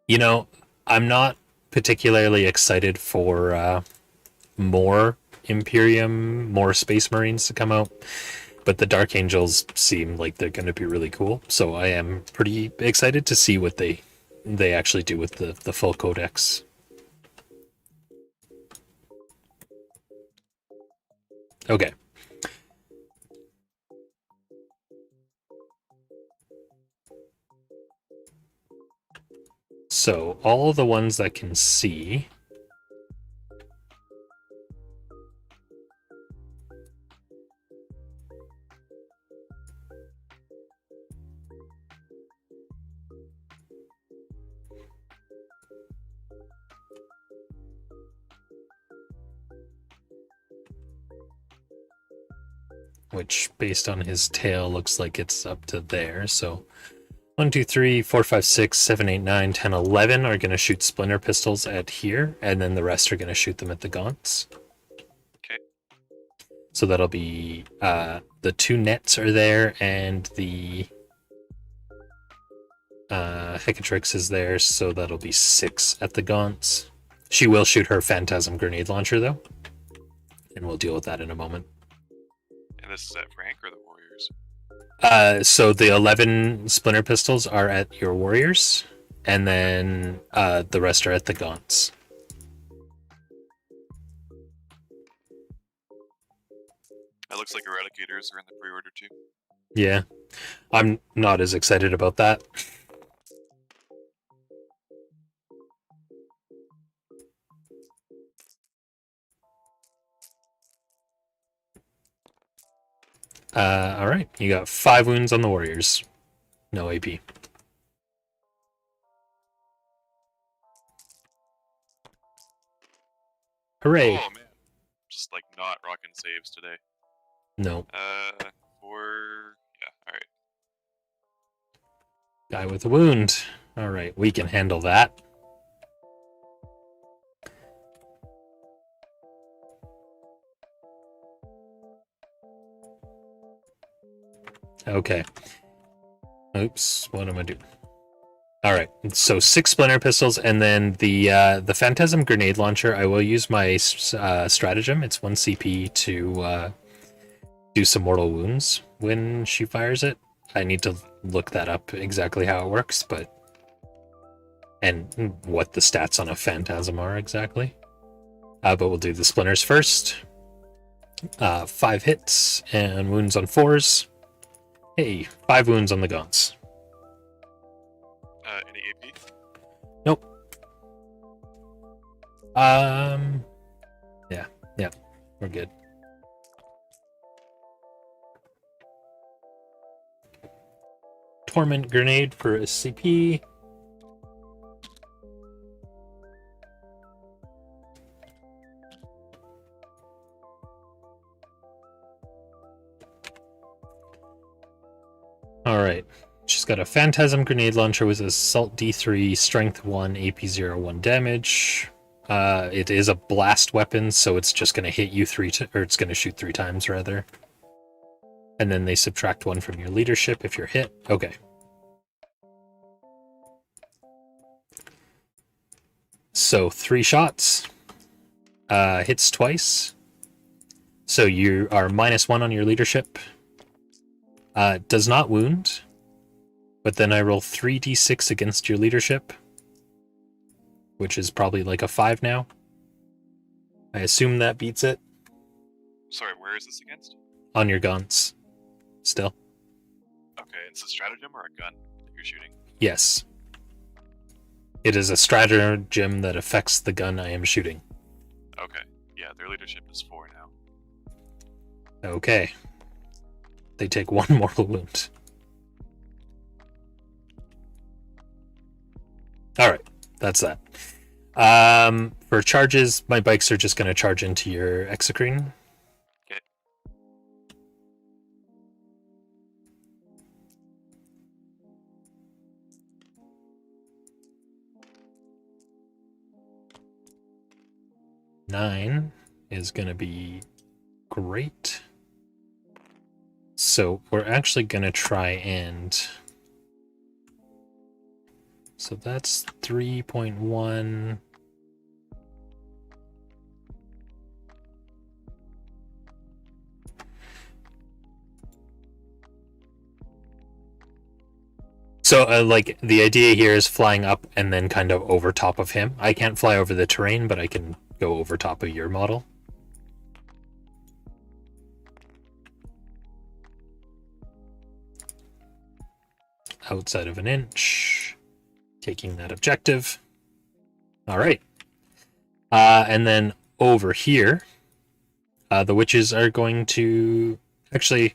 You know, I'm not particularly excited for more Imperium, more Space Marines to come out, but the Dark Angels seem like they're going to be really cool. So I am pretty excited to see what they actually do with the full codex. Okay. So all the ones that can see. Which, based on his tail, looks like it's up to there. So 1, 2, 3, 4, 5, 6, 7, 8, 9, 10, 11 are going to shoot splinter pistols at here, and then the rest are going to shoot them at the gaunts. Okay. So that'll be the 2 nets are there, and the Hecatrix is there, so that'll be 6 at the gaunts. She will shoot her Phantasm grenade launcher, though, and we'll deal with that in a moment. And this is at Frank or the Warriors? So the 11 splinter pistols are at your warriors, and then the rest are at the gaunts. It looks like Eradicators are in the pre-order too. Yeah, I'm not as excited about that. All right, you got 5 wounds on the warriors. No AP. Hooray! Oh man, just like not rocking saves today. No. Yeah, all right. Guy with a wound. All right, we can handle that. Okay. Oops, what am I doing? All right, so 6 splinter pistols, and then the Phantasm grenade launcher. I will use my stratagem. It's 1 CP to do some mortal wounds when she fires it. I need to look that up exactly how it works, and what the stats on a Phantasm are exactly. But we'll do the splinters first. 5 hits and wounds on 4s. Hey, 5 wounds on the gaunts. Any AP? Nope. Yeah, yeah, we're good. Torment Grenade for a CP. Alright. She's got a Phantasm Grenade Launcher with Assault D3, Strength 1, AP 1 damage. It is a blast weapon, so it's just going to hit you or it's going to shoot 3 times, rather. And then they subtract 1 from your leadership if you're hit. Okay. So 3 shots. Hits twice. So you are -1 on your leadership. Does not wound. But then I roll 3d6 against your leadership, which is probably like a 5 now. I assume that beats it. Sorry, where is this against? On your guns. Still. Okay, it's a stratagem or a gun that you're shooting? Yes. It is a stratagem that affects the gun I am shooting. Okay, yeah, their leadership is 4 now. Okay. They take 1 mortal wound. Alright, that's that. For charges, my bikes are just going to charge into your Exocrine. Okay. Nine is going to be great. So we're actually going to try and... So that's 3.1. So, like, the idea here is flying up and then kind of over top of him. I can't fly over the terrain, but I can go over top of your model. Outside of an inch. Taking that objective. All right. And then over here, the witches are going to... Actually,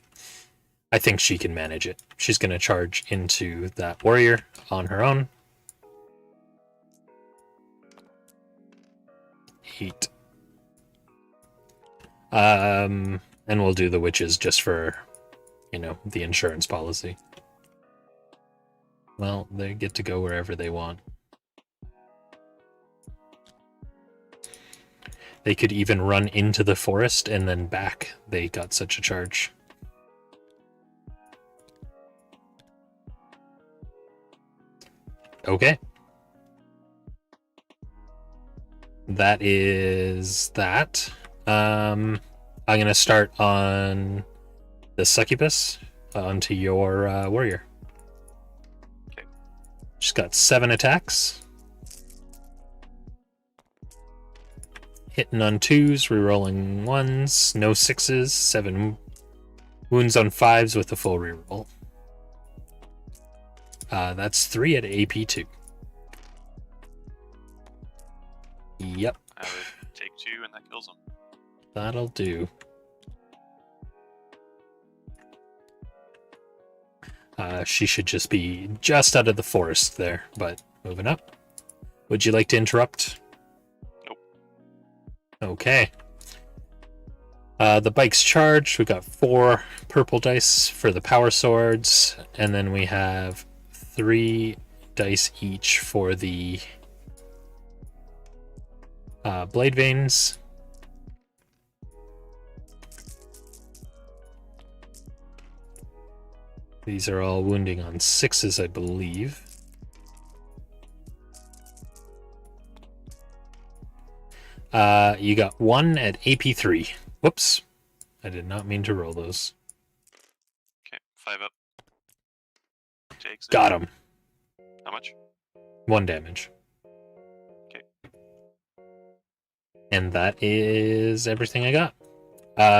I think she can manage it. She's going to charge into that warrior on her own. 8. And we'll do the witches just for, the insurance policy. Well, they get to go wherever they want. They could even run into the forest and then back. They got such a charge. Okay. That is that. I'm going to start on the succubus onto your warrior. Okay. She's got 7 attacks. Hitting on 2s, rerolling 1s, no 6s, 7 wounds on 5s with a full reroll. That's 3 at AP2. Yep. I would take 2 and that kills him. That'll do. She should just be just out of the forest there, but moving up. Would you like to interrupt? Nope. Okay. The bike's charged. We got 4 purple dice for the power swords, and then we have 3 dice each for the blade veins. These are all wounding on 6s, I believe. You got 1 at AP3. Whoops. I did not mean to roll those. Okay, 5 up. Takes it. Got him. How much? 1 damage. Okay. And that is everything I got.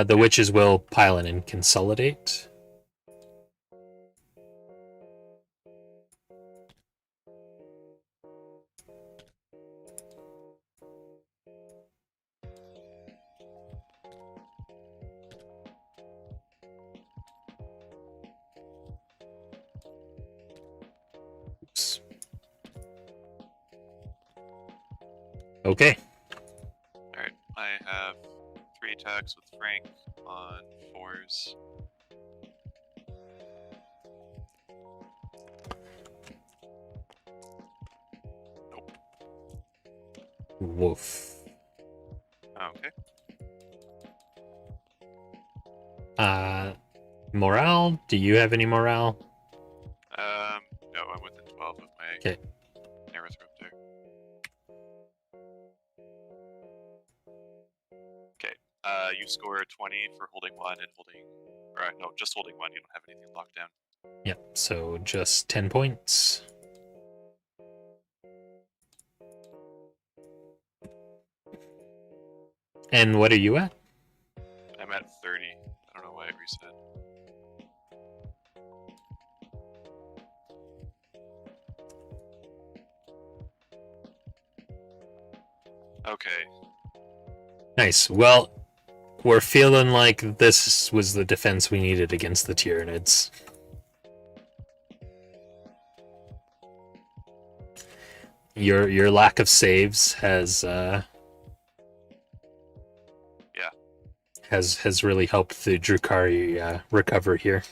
The witches will pile in and consolidate. Okay. Alright, I have 3 attacks with Frank on 4s. Nope. Woof. Okay. Morale? Do you have any morale? No, I'm within 12 of my Okay. Nerothrope there. Okay. You score 20 for holding 1 and holding... Or, no, just holding 1. You don't have anything locked down. Yep, so just 10 points. And what are you at? I'm at 30. I don't know why it reset. Okay. Nice. Well, we're feeling like this was the defense we needed against the Tyranids. Your lack of saves has has really helped the Drukhari recover here.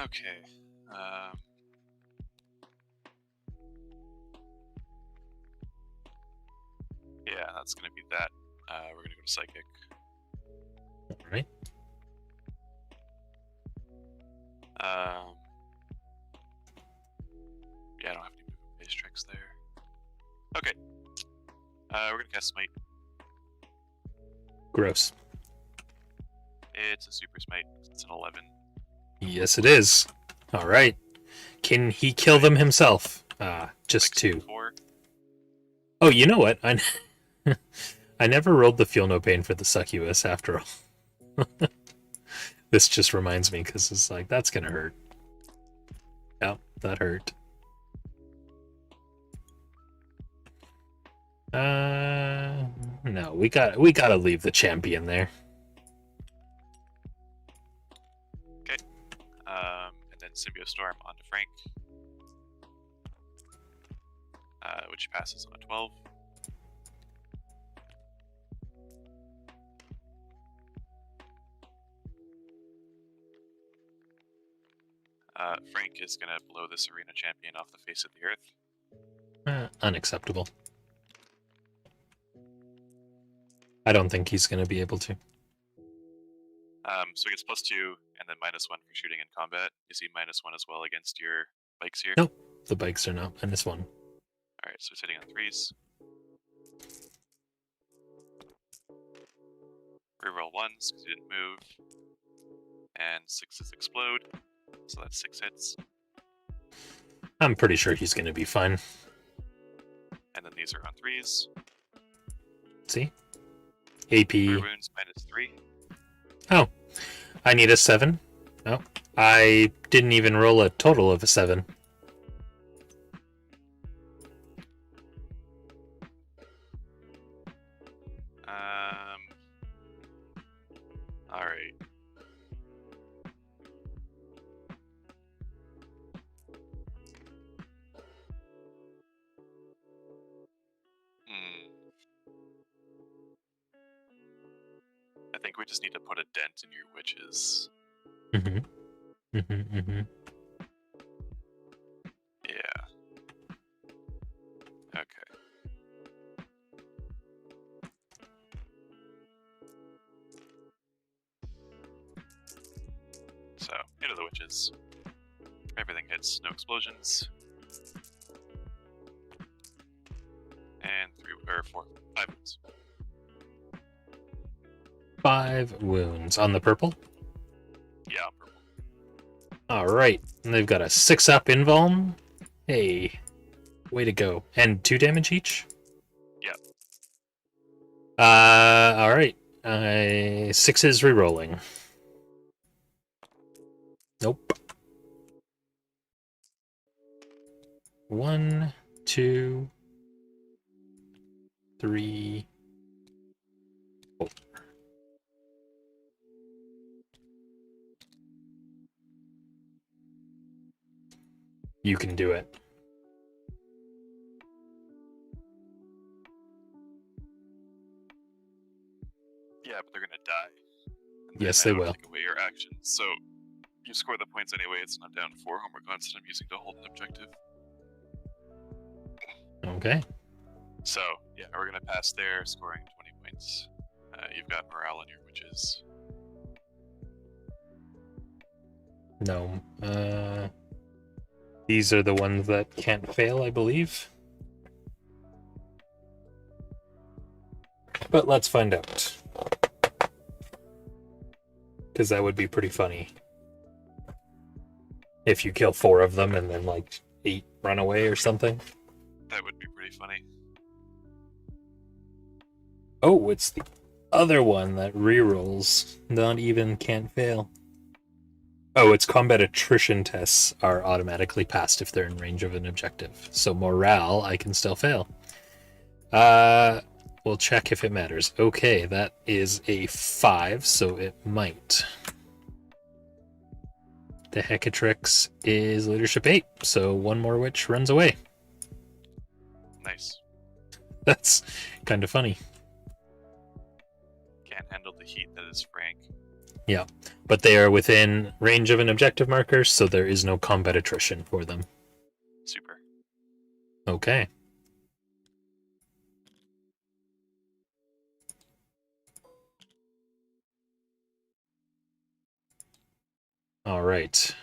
Okay. Yeah, that's gonna be that. We're gonna go to Psychic. All right. Yeah, I don't have any movement base tricks there. Okay. We're gonna cast Smite. Gross. It's a Super Smite. It's an 11. Yes, it is. All right. Can he kill them himself? Just Like 2. 4. Oh, you know what? I never rolled the Feel No Pain for the Succubus after all. This just reminds me because it's like, that's gonna hurt. Yep, that hurt. No, we gotta leave the champion there. Okay. And then Symbio Storm onto Frank. Which passes on a 12. Frank is gonna blow this arena champion off the face of the earth. Unacceptable. I don't think he's gonna be able to. So he gets +2 and then -1 for shooting in combat. Is he -1 as well against your bikes here? Nope. The bikes are not -1. Alright, so he's hitting on 3s. Reroll 1s because he didn't move. And 6s explode. So that's 6 hits. I'm pretty sure he's gonna be fine. And then these are on 3s. See? AP. 3 wounds -3. Oh, I need a 7. Oh, I didn't even roll a total of a 7. Alright. I think we just need to put a dent in your witches. Yeah. Okay. So, into the witches. Everything hits, no explosions. And 5 wounds. 5 wounds on the purple. Yeah, purple. All right, and they've got a 6-up invuln. Hey, way to go! And 2 damage each. All right. 6s re-rolling. Nope. 1, 2, 3, 4. You can do it. Yeah, but they're gonna die. And Yes, then they I don't will. take away your actions. So you score the points anyway. It's not down 4 homework constant I'm using to hold an objective. Okay. So yeah, we're gonna pass there, scoring 20 points. You've got morale in your witches. No. These are the ones that can't fail, I believe. But let's find out. Because that would be pretty funny. If you kill 4 of them and then, like, 8 run away or something. That would be pretty funny. Oh, it's the other one that rerolls. Not even can't fail. Oh, its combat attrition tests are automatically passed if they're in range of an objective. So morale, I can still fail. We'll check if it matters. Okay, that is a 5, so it might. The Hecatrix is leadership 8, so 1 more witch runs away. Nice. That's kind of funny. Can't handle the heat that is Frank. Yeah, but they are within range of an objective marker, so there is no combat attrition for them. Super. Okay. All right.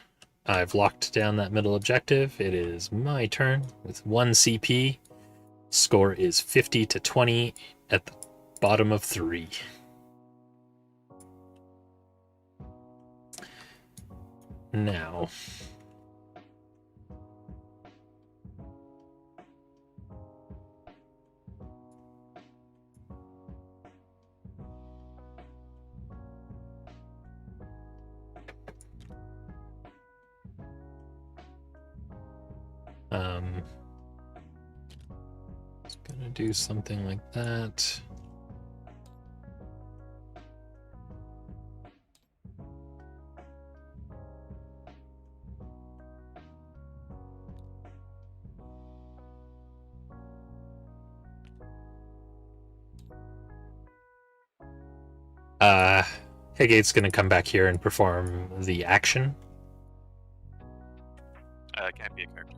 I've locked down that middle objective. It is my turn with 1 CP. Score is 50 to 20 at the bottom of 3. Now, it's gonna do something like that. Higate's gonna come back here and perform the action. Can't be a character.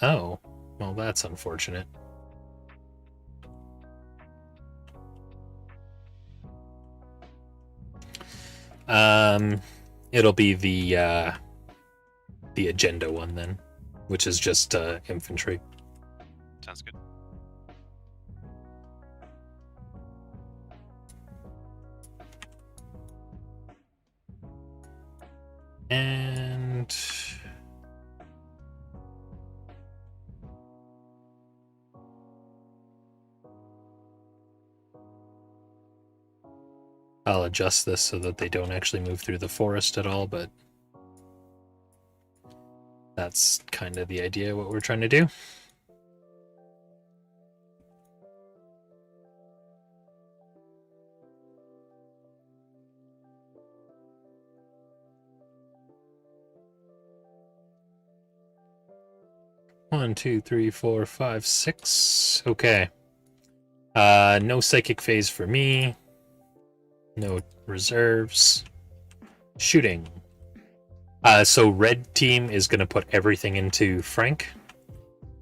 Oh. Well, that's unfortunate. It'll be the agenda one then, which is just infantry. Sounds good. And I'll adjust this so that they don't actually move through the forest at all, but that's kind of the idea of what we're trying to do. One, two, three, four, five, 6. Okay. No psychic phase for me. No reserves. Shooting. So red team is going to put everything into Frank,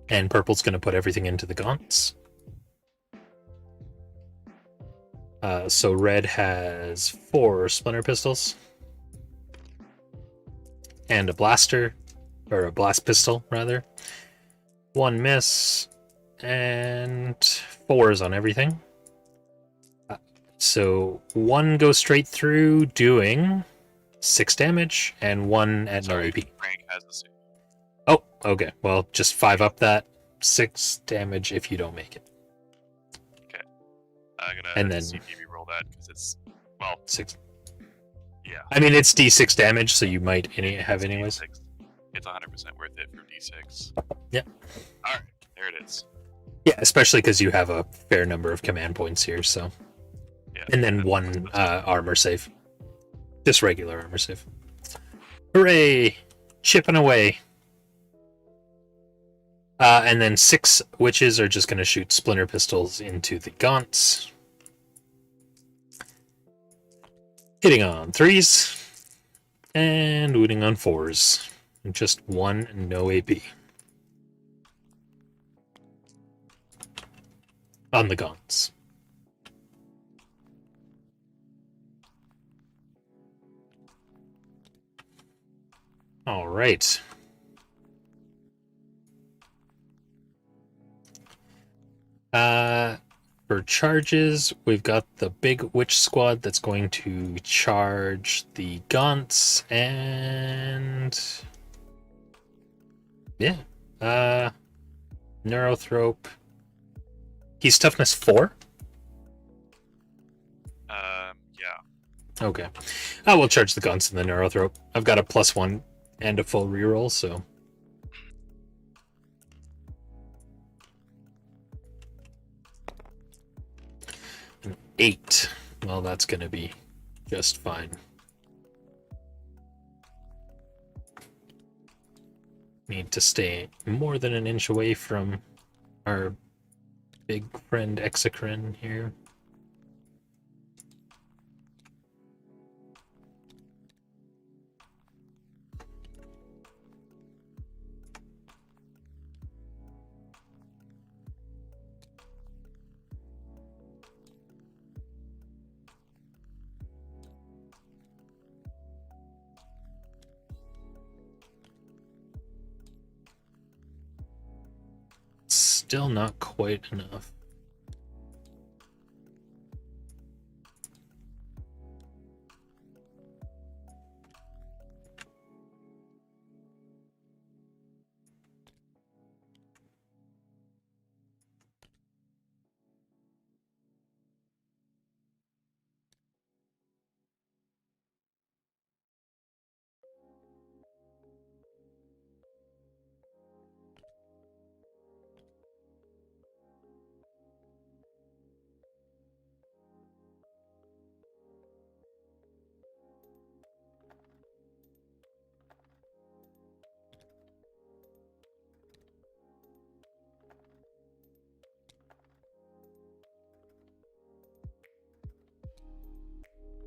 and purple's going to put everything into the Gaunts. So red has 4 splinter pistols and a blaster, or a blast pistol rather. 1 miss and 4s on everything. So 1 goes straight through, doing 6 damage, and 1 at no AP. Frank has the same. Oh, okay. Well, just 5 up that. 6 damage if you don't make it. Okay. I'm gonna And then CPB roll that because it's 6. Yeah. I mean, it's D6 damage, so you might have It's anyways. D6. It's 100% worth it for D6. Yeah. All right, there it is. Yeah, especially because you have a fair number of command points here. So, Yeah. and then one armor save, just regular armor save. Hooray! Chipping away. And then 6 witches are just going to shoot splinter pistols into the gaunts. Hitting on 3s and wounding on 4s. Just 1, no AP. On the gaunts. All right. For charges, we've got the big witch squad that's going to charge the gaunts and yeah, Neurothrope. He's toughness 4. Yeah. Okay, I will charge the gaunts and the Neurothrope. I've got a +1 and a full reroll, so. An 8. Well, that's going to be just fine. Need to stay more than an inch away from our big friend Exocrine here. Still not quite enough.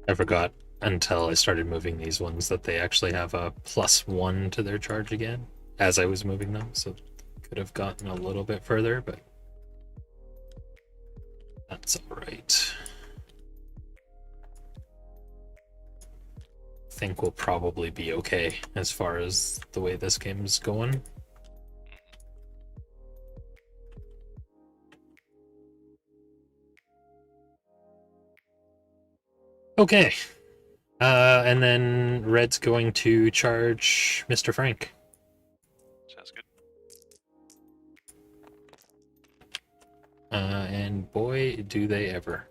I forgot until I started moving these ones that they actually have a +1 to their charge again as I was moving them, so could have gotten a little bit further, but that's all right. I think we'll probably be okay as far as the way this game's going. Okay. And then Red's going to charge Mr. Frank. Sounds good. And boy, do they ever.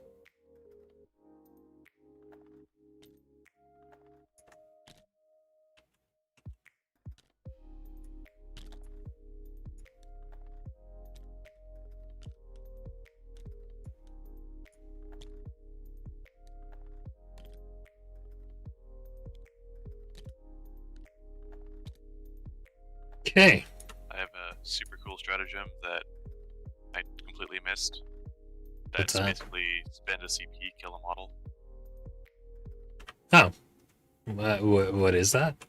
Okay. I have a super cool stratagem that I completely missed. What's That's that? basically spend a CP, kill a model. Oh. What is that?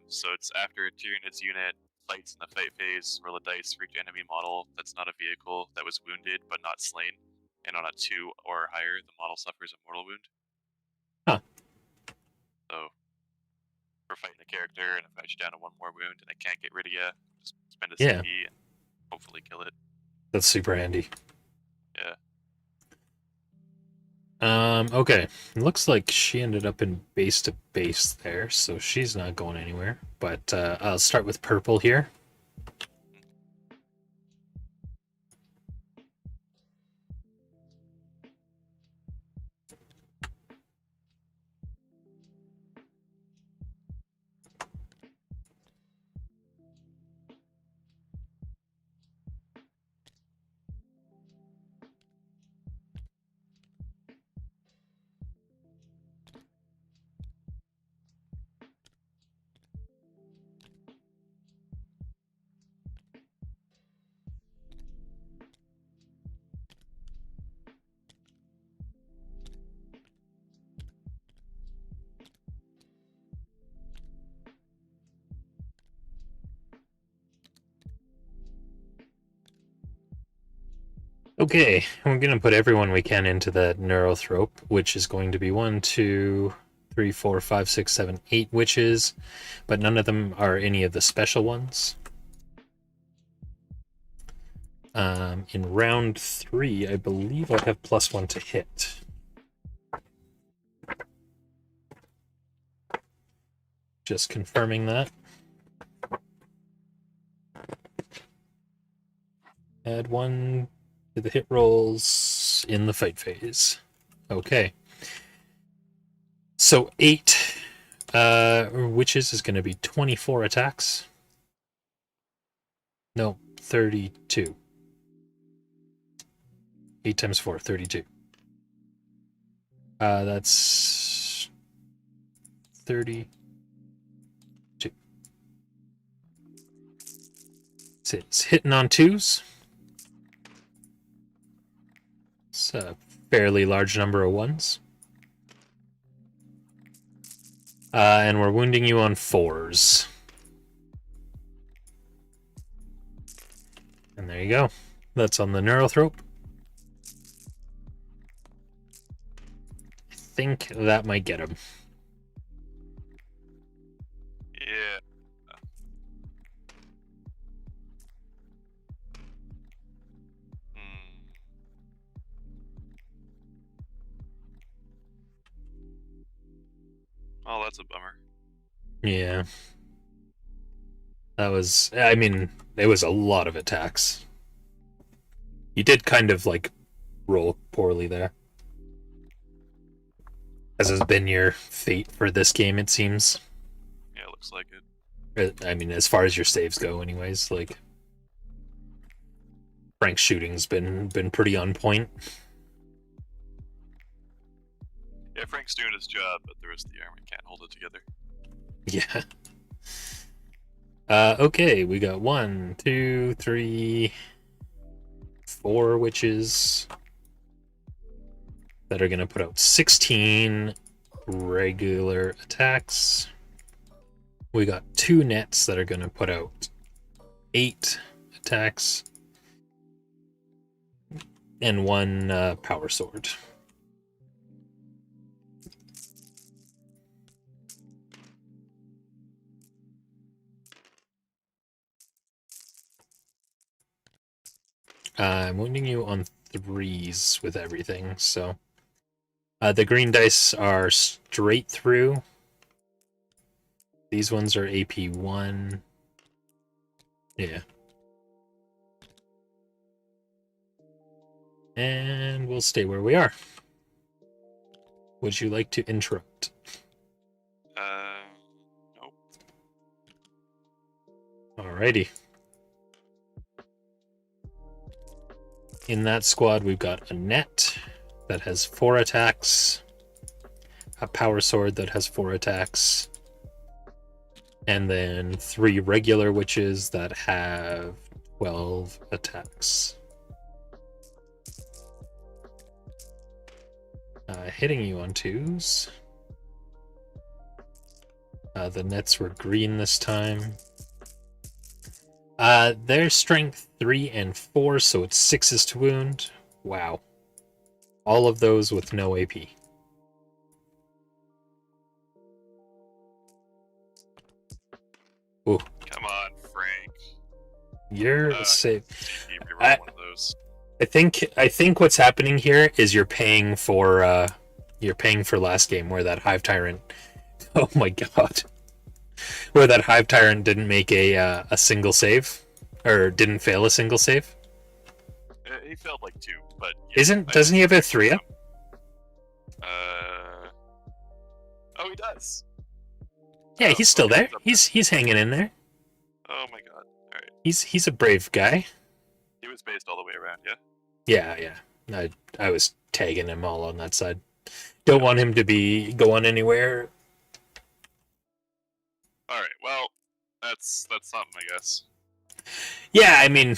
So it's after a Tyranids unit fights in the fight phase, roll a dice for each enemy model that's not a vehicle that was wounded but not slain, and on a 2 or higher, the model suffers a mortal wound. Huh. So we're fighting a character, and if I shoot down to 1 more wound and I can't get rid of you, just spend a Yeah. CP and hopefully kill it. That's super handy. Yeah. Okay. Looks like she ended up in base to base there, so she's not going anywhere. But I'll start with purple here. Okay, we're gonna put everyone we can into that Neurothrope, which is going to be 1, 2, 3, 4, 5, 6, 7, 8 witches, but none of them are any of the special ones. In round 3, I believe I have +1 to hit. Just confirming that. Add 1 to the hit rolls in the fight phase. Okay. So 8 witches is going to be 24 attacks. No, 32. 8 times 4, 32. That's 32. So it's hitting on 2s. It's a fairly large number of 1s. And we're wounding you on 4s. And there you go. That's on the Neurothrope. I think that might get him. Yeah. Oh, that's a bummer. Yeah. That was, I mean, it was a lot of attacks. You did kind of, like, roll poorly there. As has been your fate for this game, it seems. Yeah, it looks like it. I mean, as far as your saves go, anyways, like Frank's shooting's been pretty on point. Yeah, Frank's doing his job, but the rest of the army can't hold it together. Yeah. Okay, we got 1, 2, 3, 4 witches that are gonna put out 16 regular attacks. We got 2 nets that are gonna put out 8 attacks. And 1 power sword. I'm wounding you on 3s with everything, so... the green dice are straight through. These ones are AP 1. Yeah. And we'll stay where we are. Would you like to interrupt? Nope. Alrighty. In that squad, we've got a net that has 4 attacks, a power sword that has 4 attacks, and then 3 regular witches that have 12 attacks. Hitting you on 2s. The nets were green this time. Their strength 3 and 4, so it's 6s to wound. Wow. All of those with no AP. Ooh. Come on, Frank. You're safe. One of those. I think what's happening here is you're paying for last game where that Hive Tyrant. Oh my god. Where that Hive Tyrant didn't make a single save, or didn't fail a single save. He failed like 2, but yeah, doesn't he have a 3-up? Oh, he does. Yeah, he's still there. He's hanging in there. Oh my god! All right. He's a brave guy. He was based all the way around, yeah. Yeah. I was tagging him all on that side. Don't want him to go on anywhere. All right. Well, that's something, I guess. Yeah, I mean,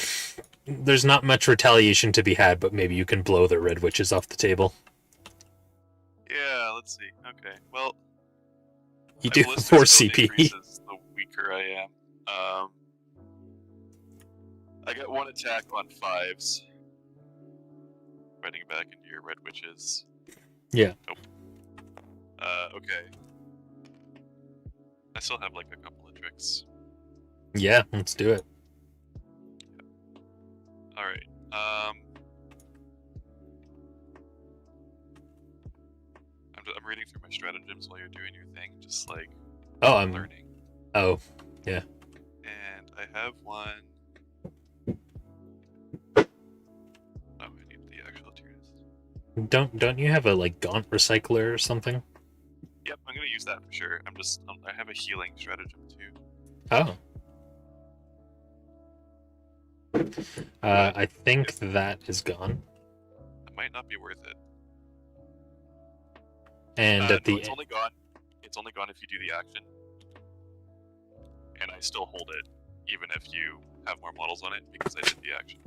there's not much retaliation to be had, but maybe you can blow the red witches off the table. Yeah, let's see. Okay, well, you do 4 CP. The weaker I am. I got 1 attack on 5s. fighting back into your red witches. Yeah. Nope. Okay. I still have like a couple of tricks. Yeah, let's do it. All right. I'm reading through my stratagems while you're doing your thing, just like I'm learning. Oh, yeah. And I have one. Oh, I need the actual Tyranids. Don't you have a like gaunt recycler or something? Yep, I'm gonna use that for sure. I have a healing stratagem too. Oh. I think that is gone. It might not be worth it. And at the it's only gone. It's only gone if you do the action. And I still hold it, even if you have more models on it, because I did the action.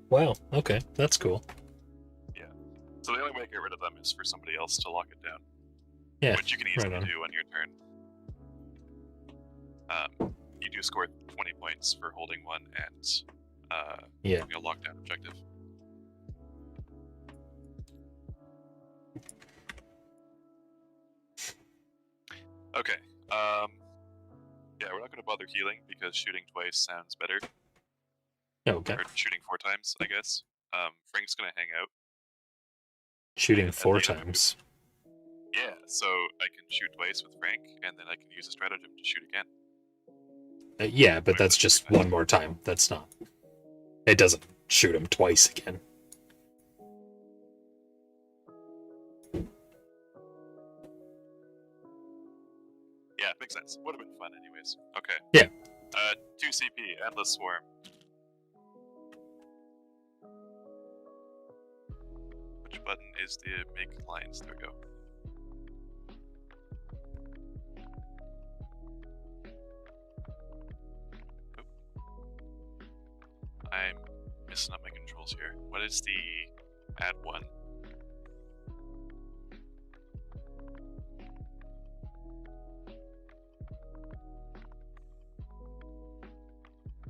Wow, okay, that's cool. Yeah. So the only way to get rid of them is for somebody else to lock it down. Yeah, which you can easily right on. do on your turn. You do score 20 points for holding one and Yeah. a lockdown objective. Okay. Yeah, we're not going to bother healing because shooting twice sounds better. Okay. Or shooting 4 times, I guess. Frank's going to hang out. Shooting at 4 the end of my times. Yeah, so I can shoot twice with Frank, and then I can use a stratagem to shoot again. Yeah, but Wait, that's that's just pretty nice. one more time. That's not. It doesn't shoot him twice again. Yeah, makes sense. Would have been fun anyways. Okay. Yeah. 2 CP, Endless Swarm. Which button is the make lines? There we go. Oop. I'm messing up my controls here. What is the add 1?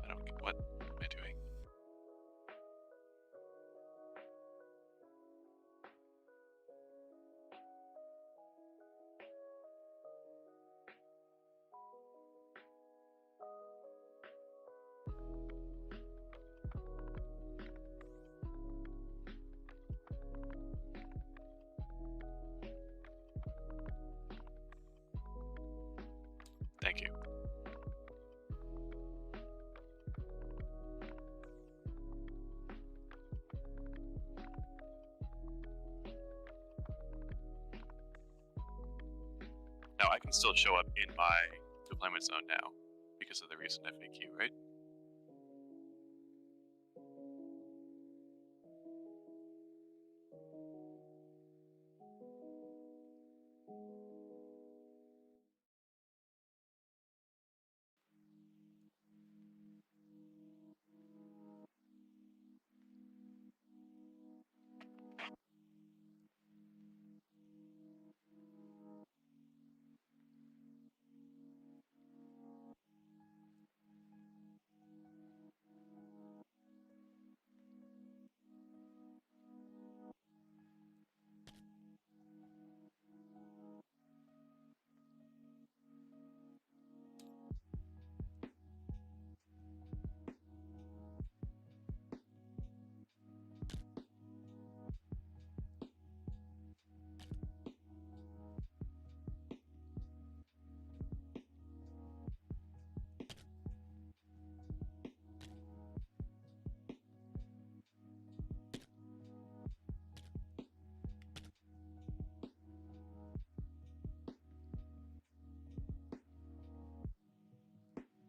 I don't get what am I doing? Thank you. Now I can still show up in my deployment zone now because of the recent FAQ, right?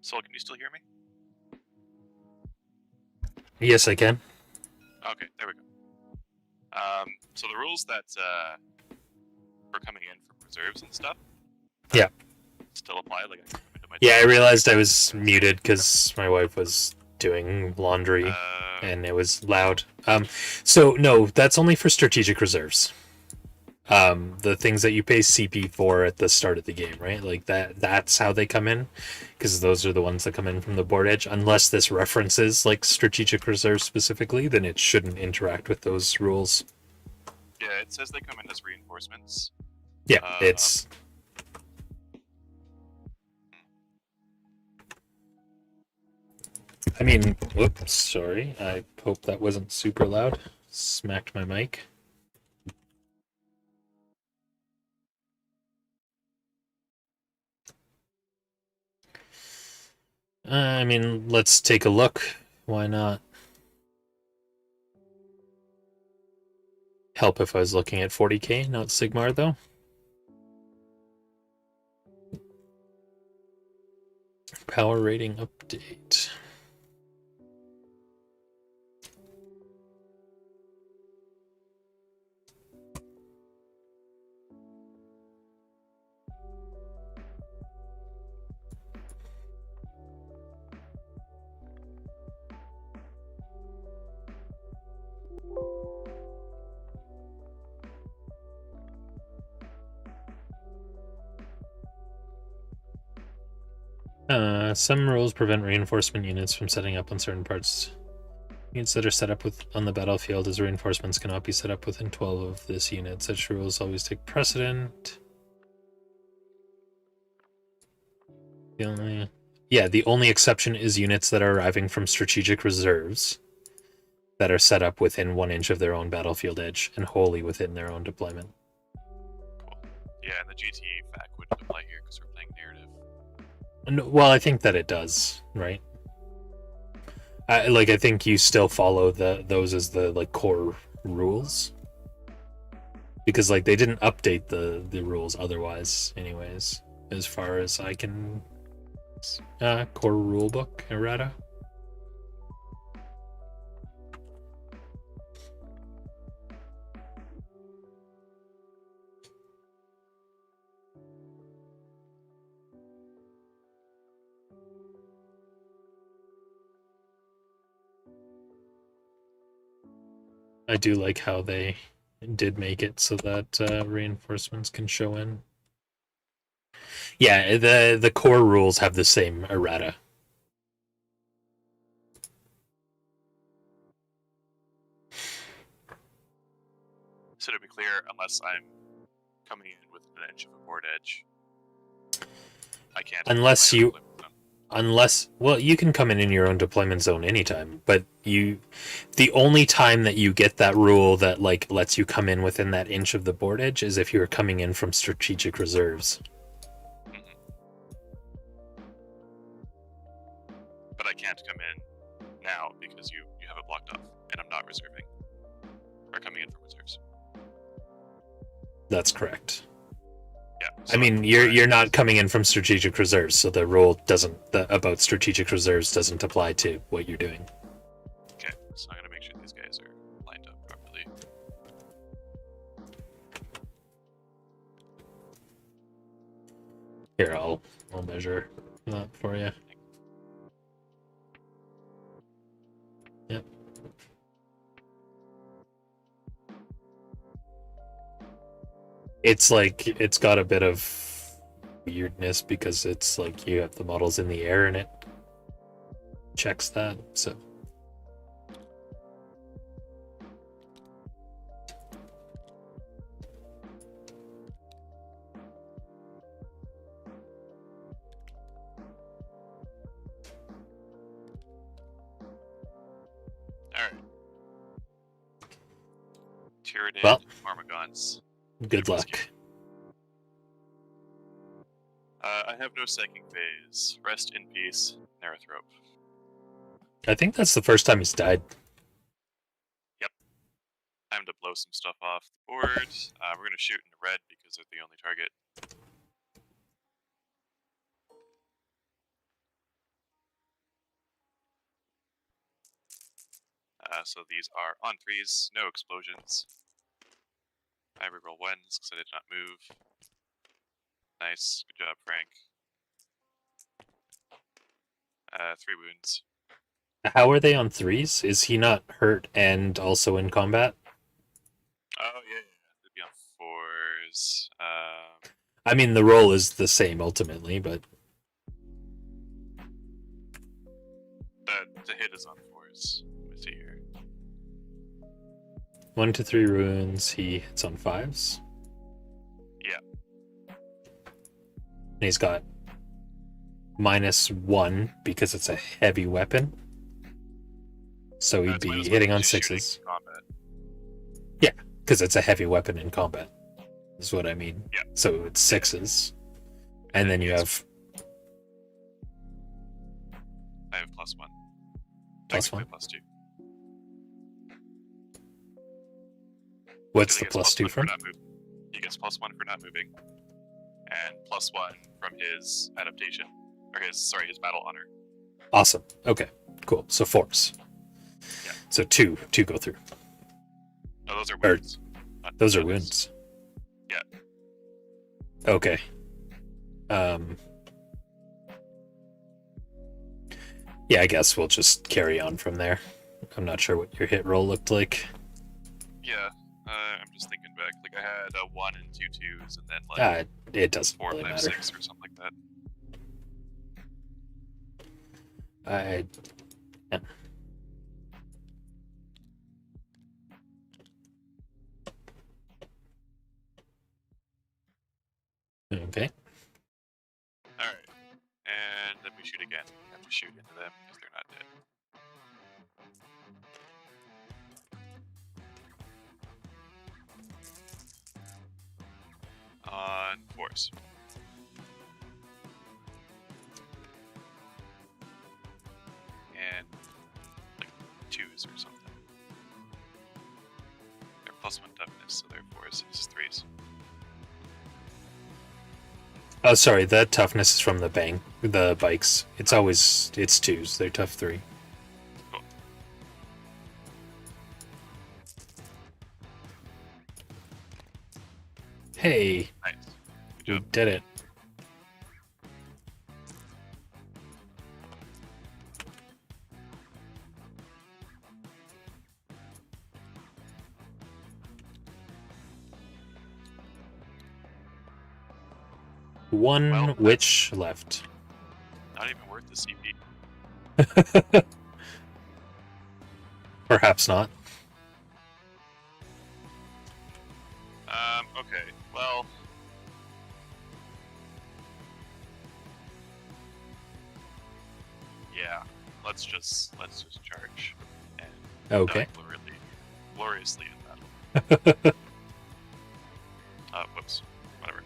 Sol, can you still hear me? Yes, I can. Okay, there we go. So the rules that for coming in from reserves and stuff. Yeah. Still apply. Like I can come into my. Yeah, I realized I was muted because my wife was doing laundry and it was loud. So no, that's only for strategic reserves. The things that you pay CP for at the start of the game, right? Like that's how they come in, because those are the ones that come in from the board edge. Unless this references like strategic reserve specifically, then it shouldn't interact with those rules. Yeah, it says they come in as reinforcements. Yeah, it's. I mean, whoops, sorry. I hope that wasn't super loud. Smacked my mic. I mean, let's take a look. Why not? Help if I was looking at 40k, not Sigmar, though. Power rating update. Some rules prevent reinforcement units from setting up on certain parts. Units that are set up on the battlefield as reinforcements cannot be set up within 12 of this unit. Such rules always take precedent. The only exception is units that are arriving from strategic reserves that are set up within 1 inch of their own battlefield edge and wholly within their own deployment. Cool. Yeah, and the GT fact wouldn't apply here because we're playing narrative. Well, I think that it does, right? I think you still follow those as the like core rules, because like they didn't update the rules otherwise, anyways. As far as I can, core rulebook errata. I do like how they did make it so that reinforcements can show in. Yeah, the core rules have the same errata. So to be clear, unless I'm coming in with an inch of a board edge, I can't. Well, you can come in your own deployment zone anytime, but the only time that you get that rule that like lets you come in within that inch of the board edge is if you're coming in from strategic reserves. Mm-hmm. But I can't come in now because you have it blocked off, and I'm not reserving or coming in from reserves. That's correct. Yeah. So I mean, you're not coming in from strategic reserves, so the rule about strategic reserves doesn't apply to what you're doing. Okay, so I'm gonna make sure these guys are lined up properly. Here, I'll measure that for you. Yep. It's like it's got a bit of weirdness because it's like you have the models in the air and it checks that, so Alright. Tyranid well, Armagons. Good luck. I have no second phase. Rest in peace, Nerathrop. I think that's the first time he's died. Yep. Time to blow some stuff off the board. We're going to shoot in red because they're the only target. So these are on 3s, no explosions. I reroll 1s because I did not move. Nice, good job, Frank. 3 wounds. How are they on 3s? Is he not hurt and also in combat? Oh, yeah. They'd be on 5s. I mean, the roll is the same ultimately, but the hit is on 4s. Let me see here. 1 to 3 runes. He hits on 5s. Yeah. And he's got -1 because it's a heavy weapon. So he'd That's be -1 hitting on to shooting 6s. in combat. Yeah, because it's a heavy weapon in combat. Is what I mean. Yeah. So it's 6s. And then you have I have +1. +1. +2. What's He the gets +2 +1 for from? not moving. He gets +1 for not moving, and +1 from his adaptation, or his battle honor. Awesome. Okay, cool. So 4s. Yeah. So two go through. No, those are wounds. Those are wounds. Yeah. Okay. Yeah, I guess we'll just carry on from there. I'm not sure what your hit roll looked like. Yeah. I'm just thinking back. Like I had a 1 and 2 2s, and then like It doesn't 4 really 5 matter. 6 or something like that. Yeah. Okay. All right. And then we shoot again. We have to shoot into them because they're not dead. On 4s. And like 2s or something. They're +1 toughness, so they're 4s. It's 3s. Oh, sorry. That toughness is from the bikes. It's 2s. They're tough 3. Cool. Hey, Nice. Good we job. did it. One Well, witch left. Not even worth the CP. Perhaps not. Okay. Well. Yeah. Let's just charge and Okay. die gloriously in battle. Whoops. Whatever.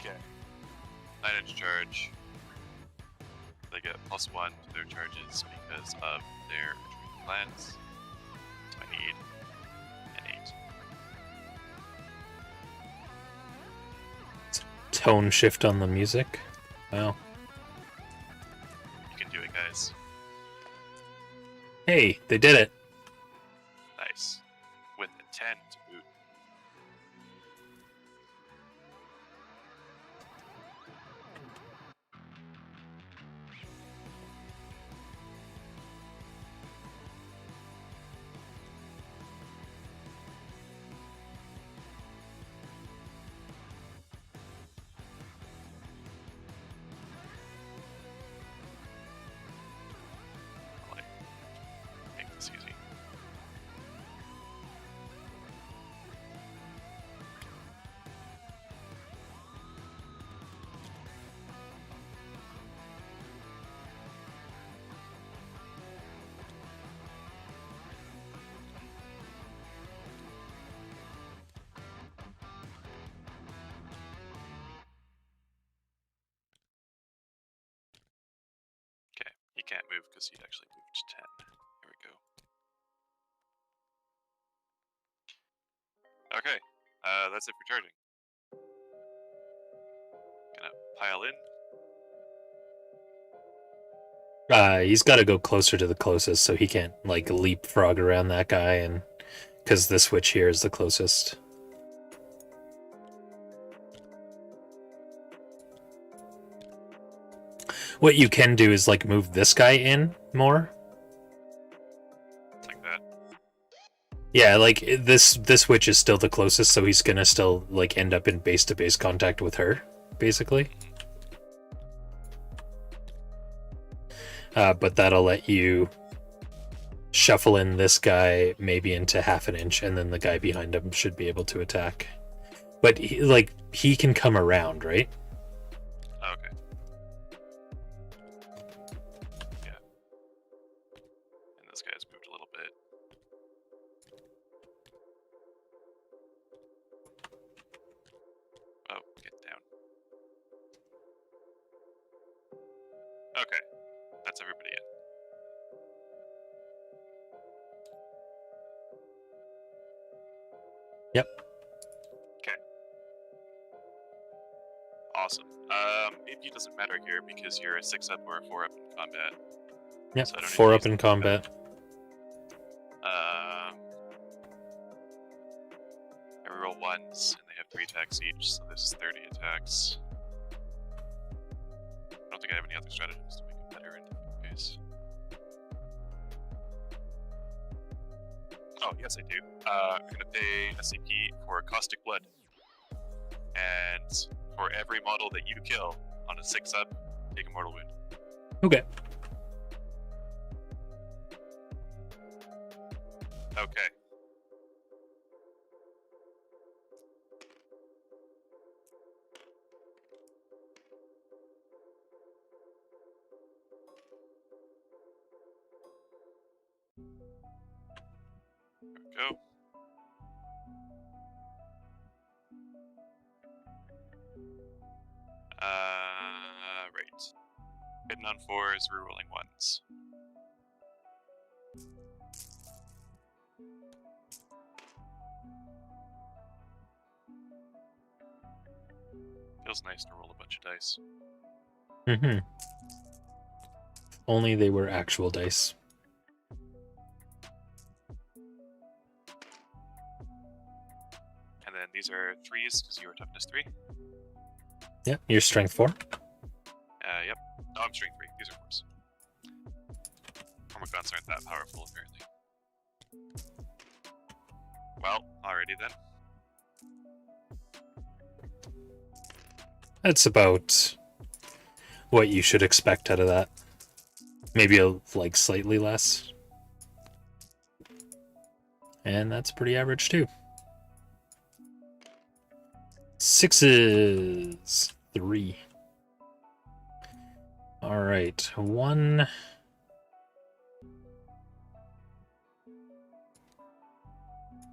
Okay. 9-inch charge. They get +1 to their charges because of their plans. So I need an 8. Tone shift on the music. Wow. You can do it, guys. Hey, they did it. Nice. With a 10 to boot. I'll like make this easy. Okay, he can't move because he'd actually moved 10. Here we go. Okay, that's it for charging. Gonna pile in. He's got to go closer to the closest, so he can't like leapfrog around that guy, and because the switch here is the closest. What you can do is like move this guy in more. Like that. Yeah, like this witch is still the closest, so he's gonna still like end up in base-to-base contact with her, basically. But that'll let you shuffle in this guy maybe into half an inch, and then the guy behind him should be able to attack. But he can come around, right? Okay. Yeah. And this guy's moved a little bit. Oh, get down. Okay. That's everybody in. Yep. Okay. Awesome. Maybe it doesn't matter here because you're a 6-up or a 4-up in combat. Yep. So I don't need 4 to up use in the combat. I roll ones, and they have 3 attacks each, so this is 30 attacks. I don't think I have any other stratagems to make it better in different ways. Oh, yes, I do. I'm going to pay SCP for Caustic Blood. And for every model that you kill on a 6-up, take a mortal wound. Okay. Okay. There we go. Right. Hitting on 4s, rerolling 1s. Feels nice to roll a bunch of dice. Mm-hmm. Only they were actual dice. And then these are 3s because you were toughness 3. Yeah, your strength 4. Yep. No, I'm strength 3. These are 4s. Hormigons aren't that powerful, apparently. Well, alrighty then. That's about what you should expect out of that. Maybe like slightly less. And that's pretty average too. 6s. 3. Alright. 1.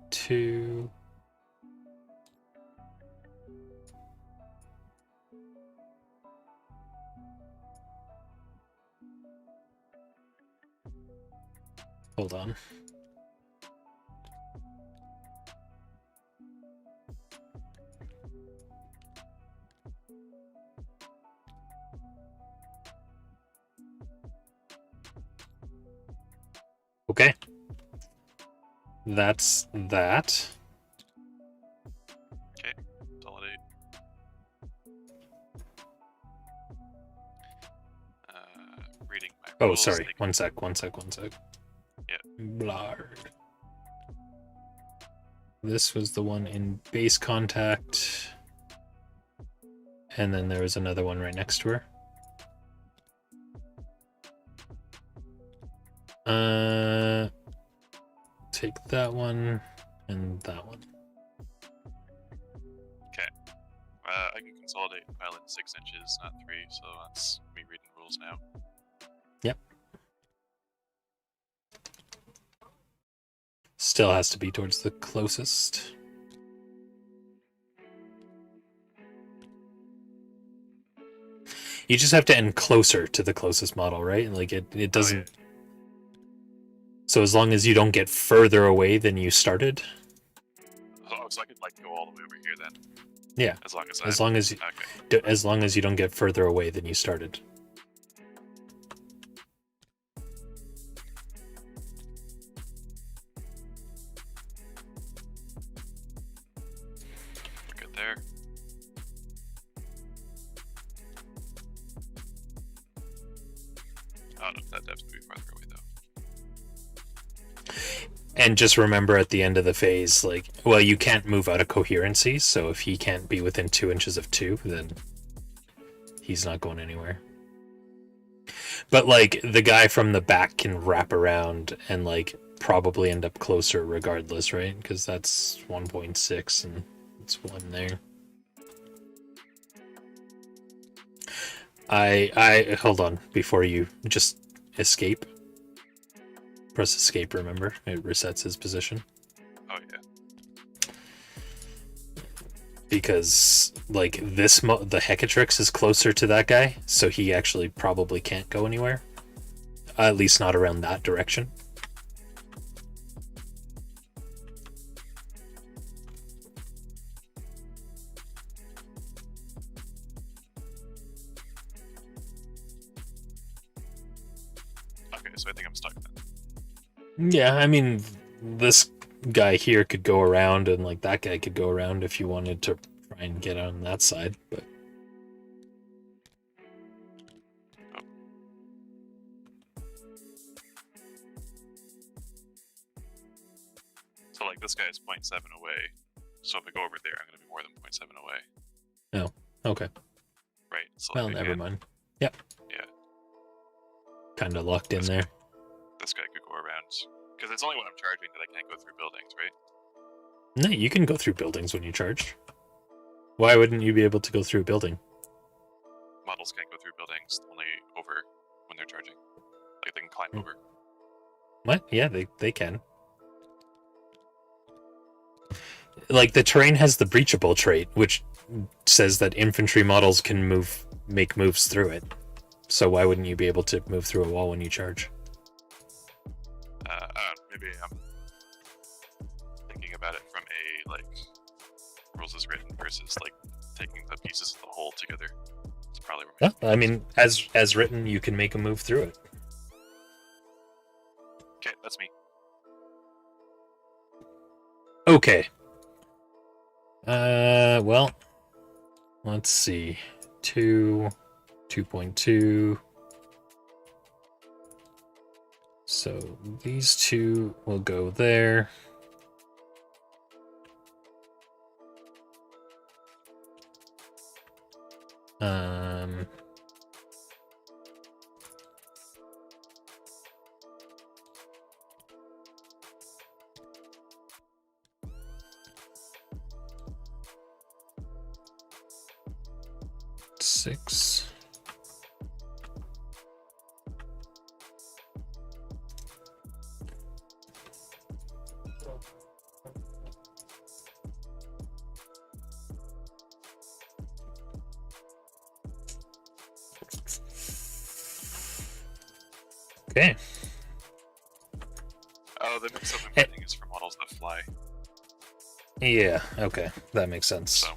2. Hold on. Okay. That's that. Okay, consolidate. Reading my Oh, rules. sorry. One sec. Yeah. Blard. This was the one in base contact. And then there was another one right next to her. Take that one and that one. Okay. I can consolidate and pile in 6 inches, not 3, so that's me reading rules now. Yep. Still has to be towards the closest. You just have to end closer to the closest model, right? Like it doesn't... Oh, yeah. So as long as you don't get further away than you started. Oh, so I could like go all the way over here then. Yeah. As long as okay. As long as you don't get further away than you started. Good there. Oh no, that depth's moving farther away though. And just remember at the end of the phase, like, well, you can't move out of coherency, so if he can't be within 2 inches of 2, then he's not going anywhere. But, like, the guy from the back can wrap around and, like, probably end up closer regardless, right? Because that's 1.6 and it's 1 there. I hold on before you just escape. Press escape, remember? It resets his position. Oh, yeah. Because, like, the Hecatrix is closer to that guy, so he actually probably can't go anywhere. At least not around that direction. Okay, so I think I'm stuck then. Yeah, I mean, this guy here could go around, and, like, that guy could go around if you wanted to try and get on that side, but... So, like, this guy is 0.7 away. So if I go over there, I'm going to be more than 0.7 away. Oh, okay. Right. So Well, like, never mind. Yep. Yeah. Kind of locked in there. This guy could go around. Because it's only when I'm charging that I can't go through buildings, right? No, you can go through buildings when you charge. Why wouldn't you be able to go through a building? Models can't go through buildings, only over when they're charging. Like, they can climb over. What? Yeah, they can. Like, the terrain has the breachable trait, which says that infantry models can make moves through it. So why wouldn't you be able to move through a wall when you charge? Maybe I'm thinking about it from a, like, rules as written versus, like, taking the pieces of the whole together. It's probably where I mean, as written, you can make a move through it. Okay, that's me. Okay. Well, let's see. 2.2. So these two will go there. Six. Okay. Oh, the mix of embedding is for models that fly. Yeah, okay. That makes sense. So,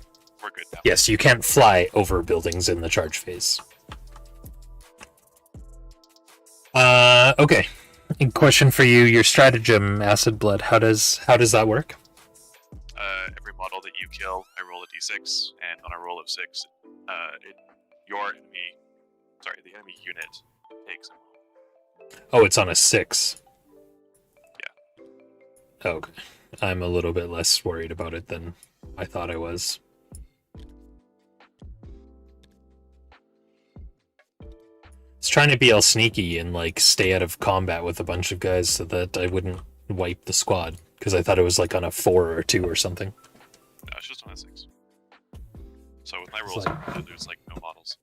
we're good now. Yes, you can't fly over buildings in the charge phase. Okay. Question for you: your stratagem, Acid Blood. How does that work? Every model that you kill, I roll a d6, and on a roll of 6, the enemy unit takes a. Oh, it's on a 6. Yeah. Okay. I'm a little bit less worried about it than I thought I was. It's trying to be all sneaky and, like, stay out of combat with a bunch of guys so that I wouldn't wipe the squad, because I thought it was like on a 4 or 2 or something. No, it's just on a 6. So with my rolls, I lose, like, no models.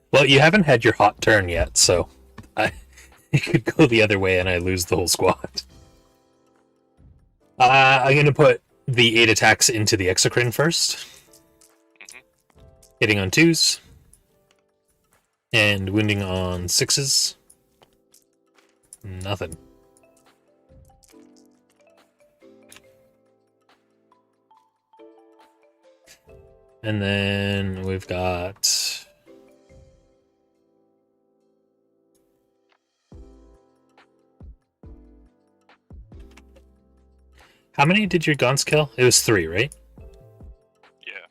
Well, you haven't had your hot turn yet, so it could go the other way and I lose the whole squad. I'm going to put the 8 attacks into the Exocrine first. Hitting on 2s. And wounding on 6s. Nothing. And then we've got... How many did your guns kill? It was 3, right? Yeah.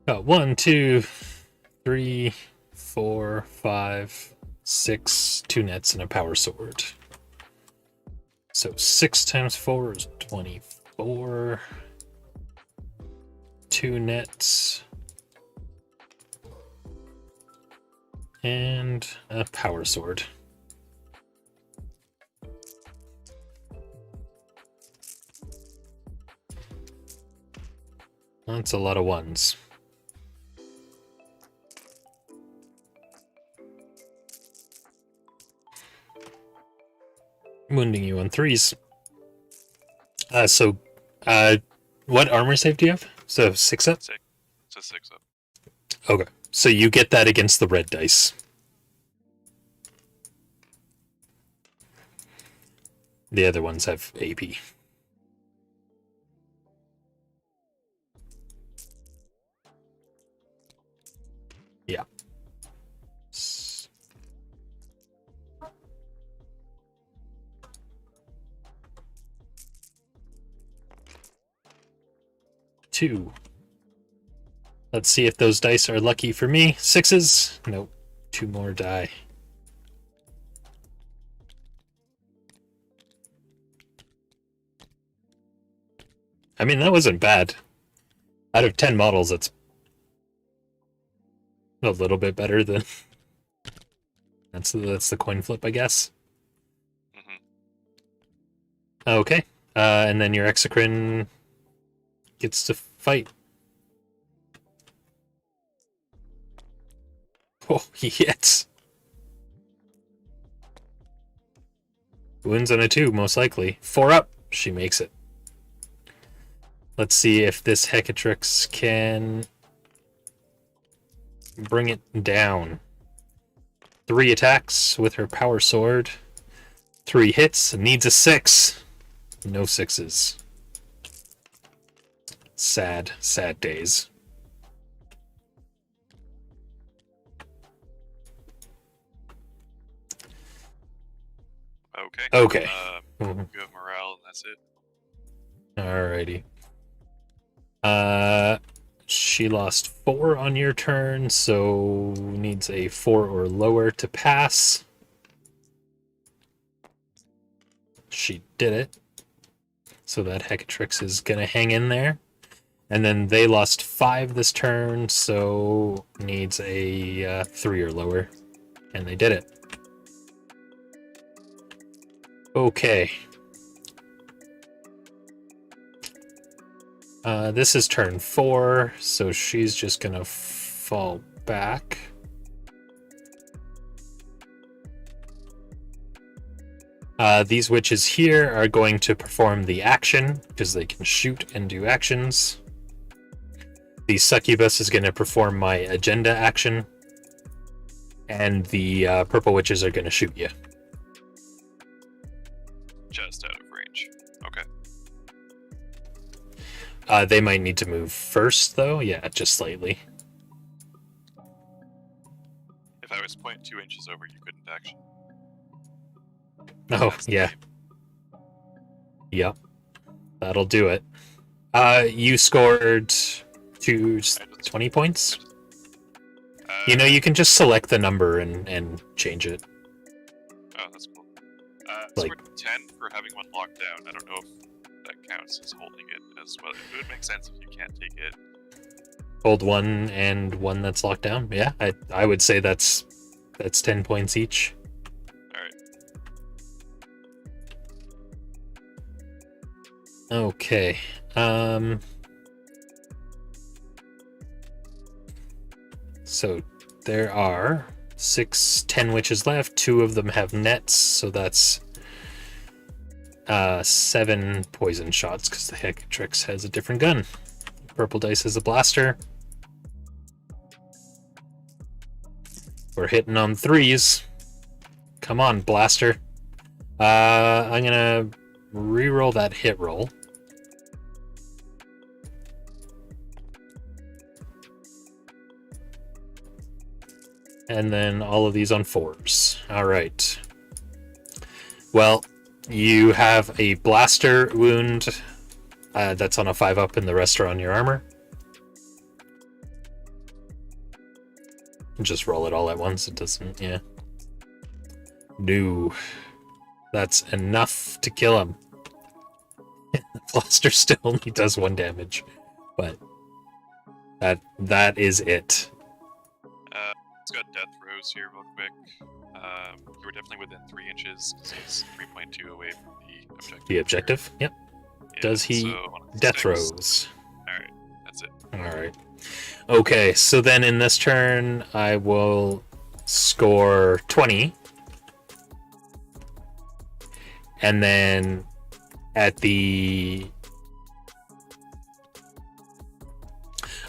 Got 1, 2, 3, 4, 5, 6, 2 nets, and a power sword. So 6 times 4 is 24. 2 nets. And a power sword. That's a lot of ones. Wounding you on 3s. What armor save do you have? So 6 up? It's a 6 up. Okay. So you get that against the red dice. The other ones have AP. Yeah. 2. Let's see if those dice are lucky for me. 6s? Nope. 2 more die. I mean, that wasn't bad. Out of 10 models, it's a little bit better than... That's the coin flip, I guess. Mm-hmm. Okay. And then your Exocrine gets to fight. Oh, he hits. Wounds on a 2, most likely. 4 up. She makes it. Let's see if this Hecatrix can bring it down. 3 attacks with her power sword. 3 hits. Needs a 6. No 6s. Sad, sad days. Okay. Okay. You have morale, and that's it. Alrighty. She lost 4 on your turn, so needs a 4 or lower to pass. She did it. So that Hecatrix is gonna hang in there. And then they lost 5 this turn, so needs a 3 or lower. And they did it. Okay. This is turn 4, so she's just gonna fall back. These witches here are going to perform the action, because they can shoot and do actions. The succubus is going to perform my agenda action, and the purple witches are going to shoot you. Just out of range. Okay. They might need to move first, though. Yeah, just slightly. If I was 0.2 inches over, you couldn't action. Oh, yeah. Yep. That'll do it. You scored 20 points? You know, you can just select the number and change it. Oh, that's cool. Like- Scored 10 for having one locked down. I don't know if that counts as holding it as well. It would make sense if you can't take it. Hold 1 and 1 that's locked down. Yeah, I would say that's 10 points each. Alright. Okay. So there are 10 witches left. 2 of them have nets, so that's 7 poison shots because the Hecatrix has a different gun. Purple dice has a blaster. We're hitting on 3s. Come on, blaster. I'm gonna re-roll that hit roll. And then all of these on 4s. Alright. Well, you have a blaster wound that's on a 5-up, and the rest are on your armor. Just roll it all at once. It doesn't, yeah. No. That's enough to kill him. The blaster still only does 1 damage. But that is it. It's got death rows here real quick. You were definitely within 3 inches because he's 3.2 away from the objective. The objective? Yep. Yeah, Does he so death 6. throws? Alright, that's it. Alright. Okay, so then in this turn, I will score 20. And then at the...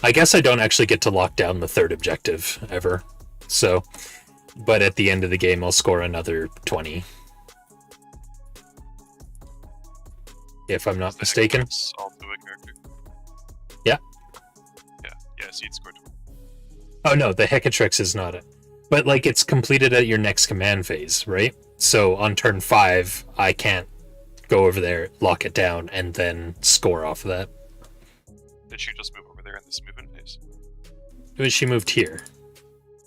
I guess I don't actually get to lock down the 3rd objective ever. So, but at the end of the game, I'll score another 20. If I'm not mistaken. Also a character. Yeah. Yeah, so you'd score 20. Oh no, the Hecatrix is not it. But like it's completed at your next command phase, right? So on turn 5, I can't go over there, lock it down, and then score off of that. Did she just move over there in this movement phase? She moved here.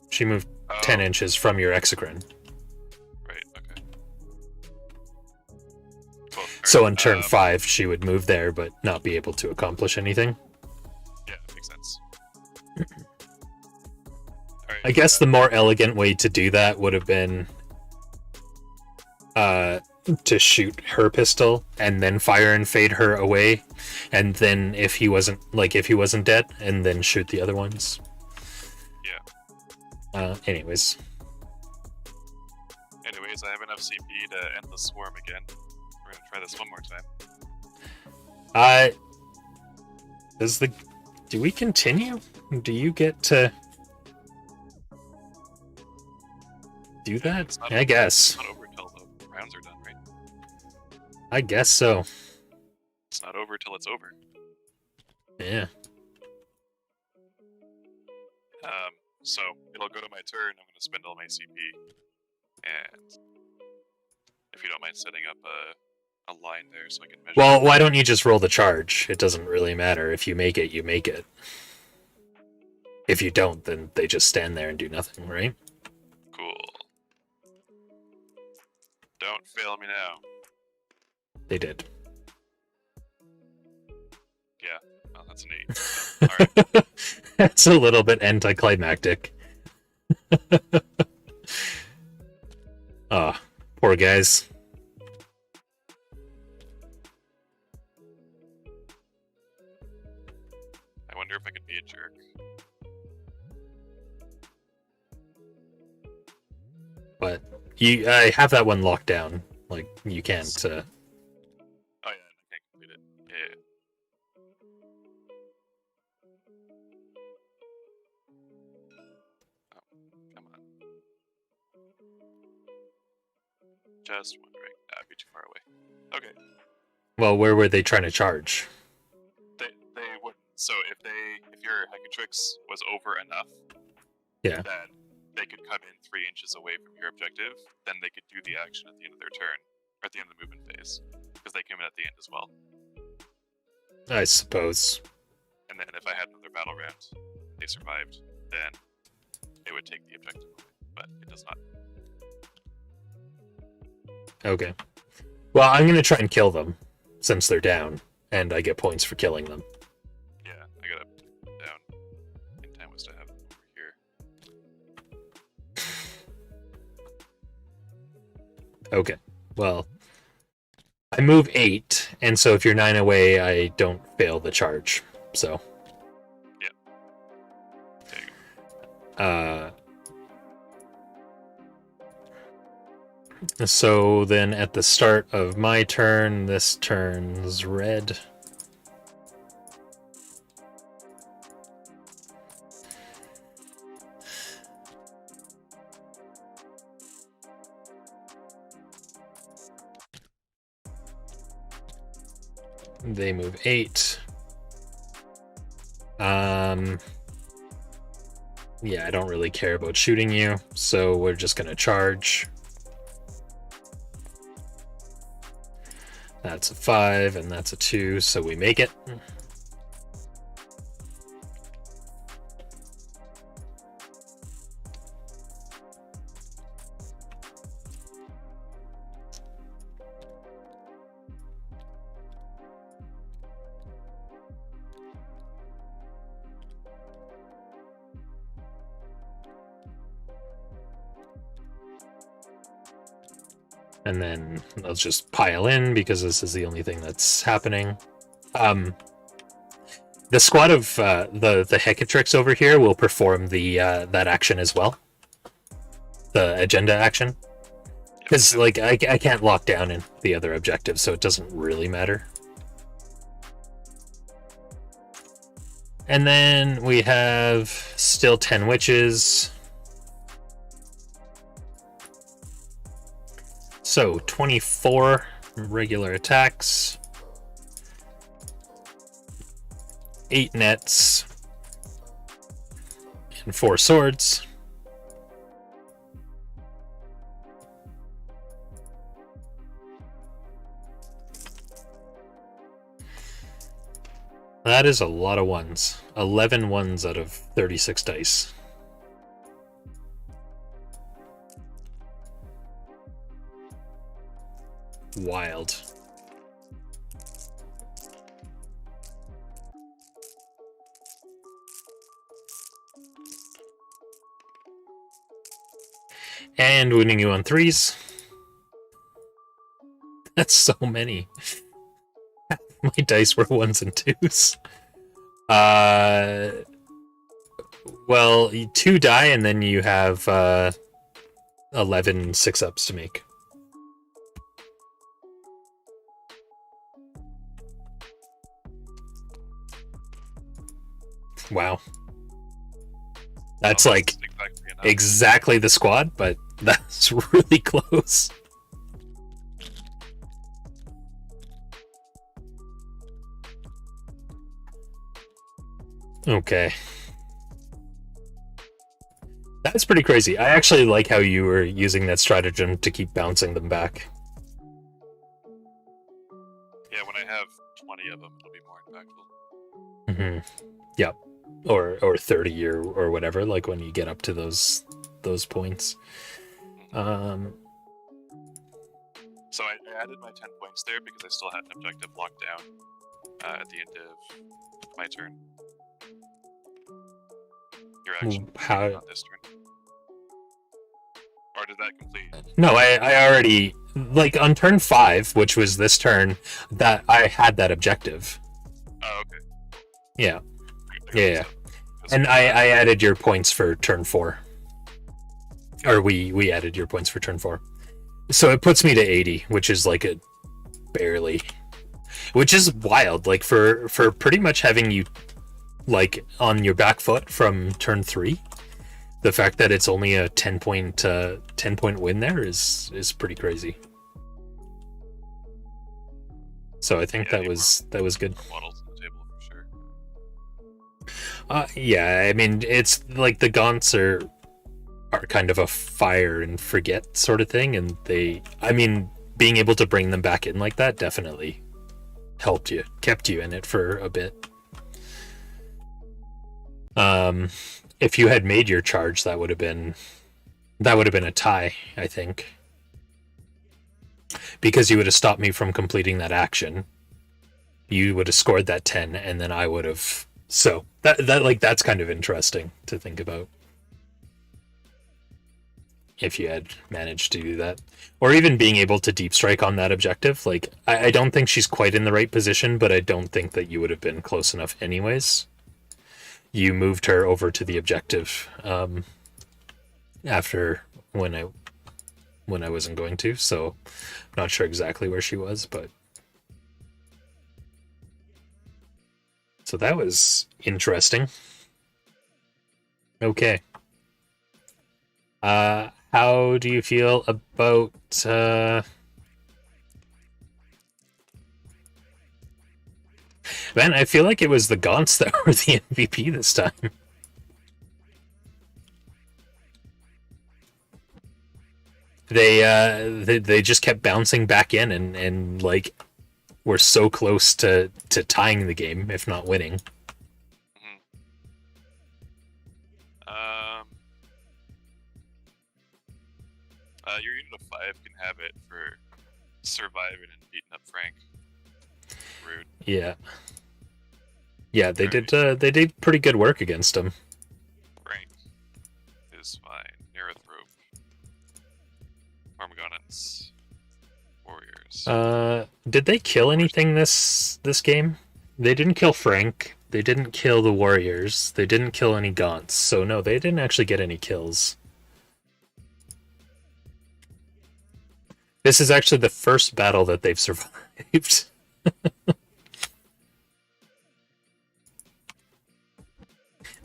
She moved 10 inches from your exocrine. Right, okay. Cool. So on turn 5, she would move there, but not be able to accomplish anything. Yeah, makes sense. I guess the more elegant way to do that would have been to shoot her pistol and then fire and fade her away, and then if he wasn't dead, and then shoot the other ones. Yeah. Anyways, I have enough CP to end the swarm again. We're gonna try this one more time. do we continue? Do you get to do that? I guess. It's not over till the rounds are done, right? I guess so. It's not over till it's over. Yeah. So it'll go to my turn. I'm gonna spend all my CP, and if you don't mind setting up a line there so I can measure. Well, why don't you just roll the charge? It doesn't really matter. If you make it, you make it. If you don't, then they just stand there and do nothing, right? Cool. Don't fail me now. They did. Yeah, well, that's an 8. Alright. That's a little bit anticlimactic. Oh, poor guys. I wonder if I could be a jerk. But I have that one locked down. Like, you can't... Oh yeah, I can't complete it. Yeah. Oh, come on. Just wondering. I'd be too far away. Okay. Well, where were they trying to charge? They wouldn't. So if your Hecatrix was over enough, Yeah. that they could come in 3 inches away from your objective, then they could do the action at the end of their turn, or at the end of the movement phase, because they came in at the end as well. I suppose. And then if I had another battle round, they survived, then it would take the objective away, but it does not. Okay. Well, I'm going to try and kill them, since they're down, and I get points for killing them. Yeah, I gotta put them down. In time was to have them over here. Okay. Well, I move 8, and so if you're 9 away, I don't fail the charge. So. Yeah. There you go. So then at the start of my turn, this turns red. They move 8. Yeah, I don't really care about shooting you, so we're just gonna charge. That's a 5, and that's a 2, so we make it. And then let's just pile in because this is the only thing that's happening. The squad of the Hecatrix over here will perform the that action as well, the agenda action, because like I can't lock down in the other objectives, so it doesn't really matter. And then we have still 10 witches. So 24 regular attacks, 8 nets, and 4 swords. That is a lot of ones. 11 ones out of 36 dice. Wild. And winning you on 3s. That's so many. My dice were 1s and 2s. Well, 2 die, and then you have 11 6-ups to make. Wow. That's like exactly the squad, but that's really close. Okay. That's pretty crazy. I actually like how you were using that stratagem to keep bouncing them back. Yeah, when I have 20 of them, it'll be more impactful. Mm-hmm. Yep. Or 30 or whatever, like when you get up to those points. So I added my 10 points there because I still had an objective locked down at the end of my turn. Your action on this turn. Or did that complete? No, I already, like on turn 5, which was this turn, that I had that objective. Oh, okay. Yeah. Yeah. And I added your points for turn 4. Or we added your points for turn 4. So it puts me to 80, which is like a barely, which is wild, like for pretty much having you like on your back foot from turn 3. The fact that it's only a 10 point win there is pretty crazy. So I think that was good. Models on the table for sure. Yeah, I mean, it's like the gaunts are kind of a fire and forget sort of thing, and being able to bring them back in like that definitely helped you, kept you in it for a bit. If you had made your charge, that would have been a tie, I think, because you would have stopped me from completing that action. You would have scored that 10, and then I would have. So that's kind of interesting to think about. If you had managed to do that, or even being able to deep strike on that objective, like I don't think she's quite in the right position, but I don't think that you would have been close enough anyways. You moved her over to the objective after when I wasn't going to, so I'm not sure exactly where she was, but so that was interesting. Okay. How do you feel about Man, I feel like it was the Gaunts that were the MVP this time. They just kept bouncing back in and like were so close to tying the game, if not winning. Your unit of 5 can have it for surviving and beating up Frank. Rude. Yeah. Yeah, they did pretty good work against him. Frank is fine. Nerathrop. Armagonans. Warriors. Did they kill anything this game? They didn't kill Frank. They didn't kill the Warriors. They didn't kill any Gaunts. So no, they didn't actually get any kills. This is actually the first battle that they've survived.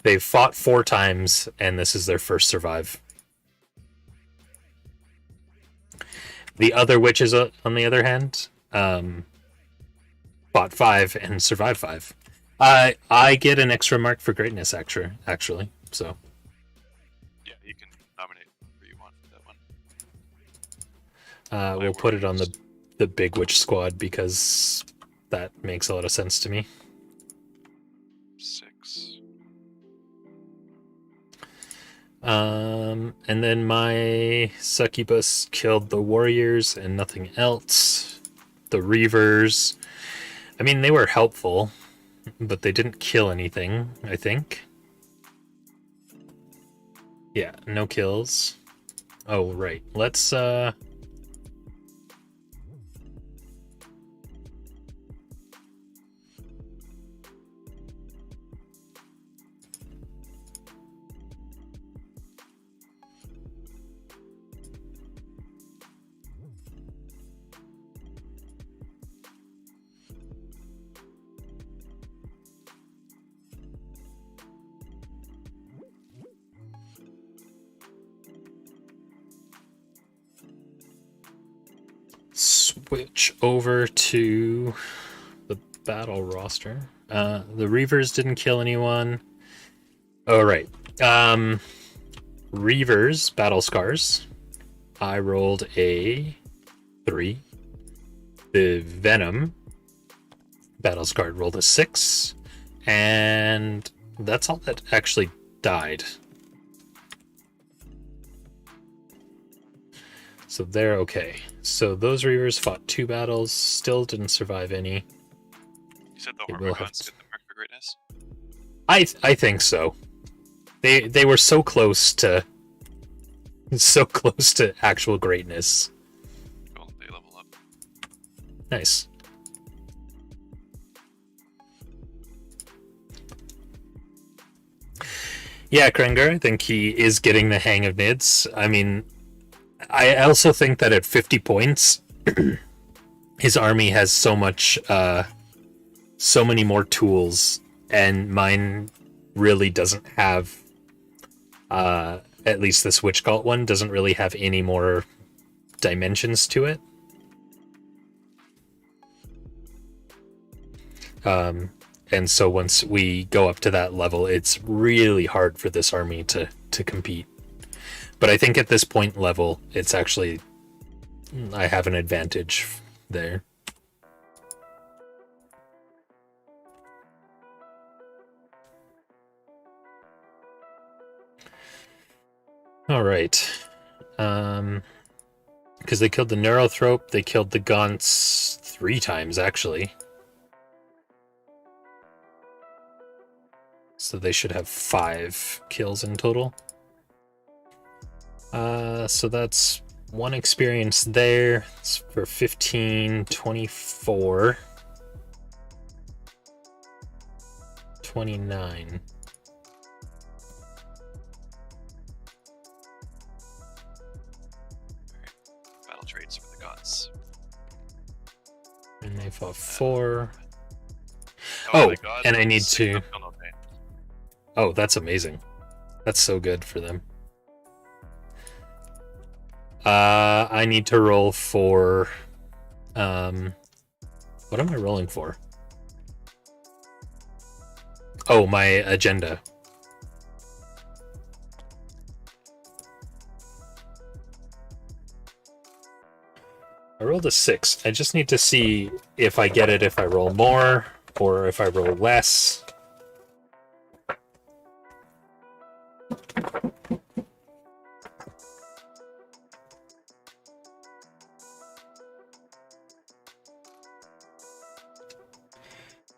They've fought 4 times, and this is their first survive. The other witches, on the other hand, fought 5 and survived 5. I get an extra mark for greatness, actually. So yeah, you can nominate whoever you want for that one. we'll put it on the big witch squad because that makes a lot of sense to me. 6. And then my succubus killed the warriors and nothing else. The reavers, I mean, they were helpful, but they didn't kill anything, I think. Yeah, no kills. Oh, right. Let's switch over to the battle roster. The Reavers didn't kill anyone. Oh, right. Reavers, Battle Scars. I rolled a 3. The Venom, Battle Scar, rolled a 6. And that's all that actually died. So they're okay. So those Reavers fought 2 battles, still didn't survive any. You said the Hormagaunts get the mark for greatness? I think so. They were so close to actual greatness. Cool, they level up. Nice. Yeah, Krenger, I think he is getting the hang of nids. I mean, I also think that at 50 points, his army has so many more tools, and mine really doesn't have, at least this Witch Cult one doesn't really have any more dimensions to it. And so once we go up to that level, it's really hard for this army to compete. But I think at this point level, it's actually, I have an advantage there. All right. Because they killed the Neurothrope, they killed the Gaunts 3 times, actually. So they should have 5 kills in total. So that's 1 experience there. It's for 15, 24, 29. Battle traits for the gods. And they fought 4. Oh, my God, and I need six to... don't feel no pain. Oh, that's amazing. That's so good for them. I need to roll for... what am I rolling for? Oh, my agenda. I rolled a 6. I just need to see if I get it if I roll more or if I roll less.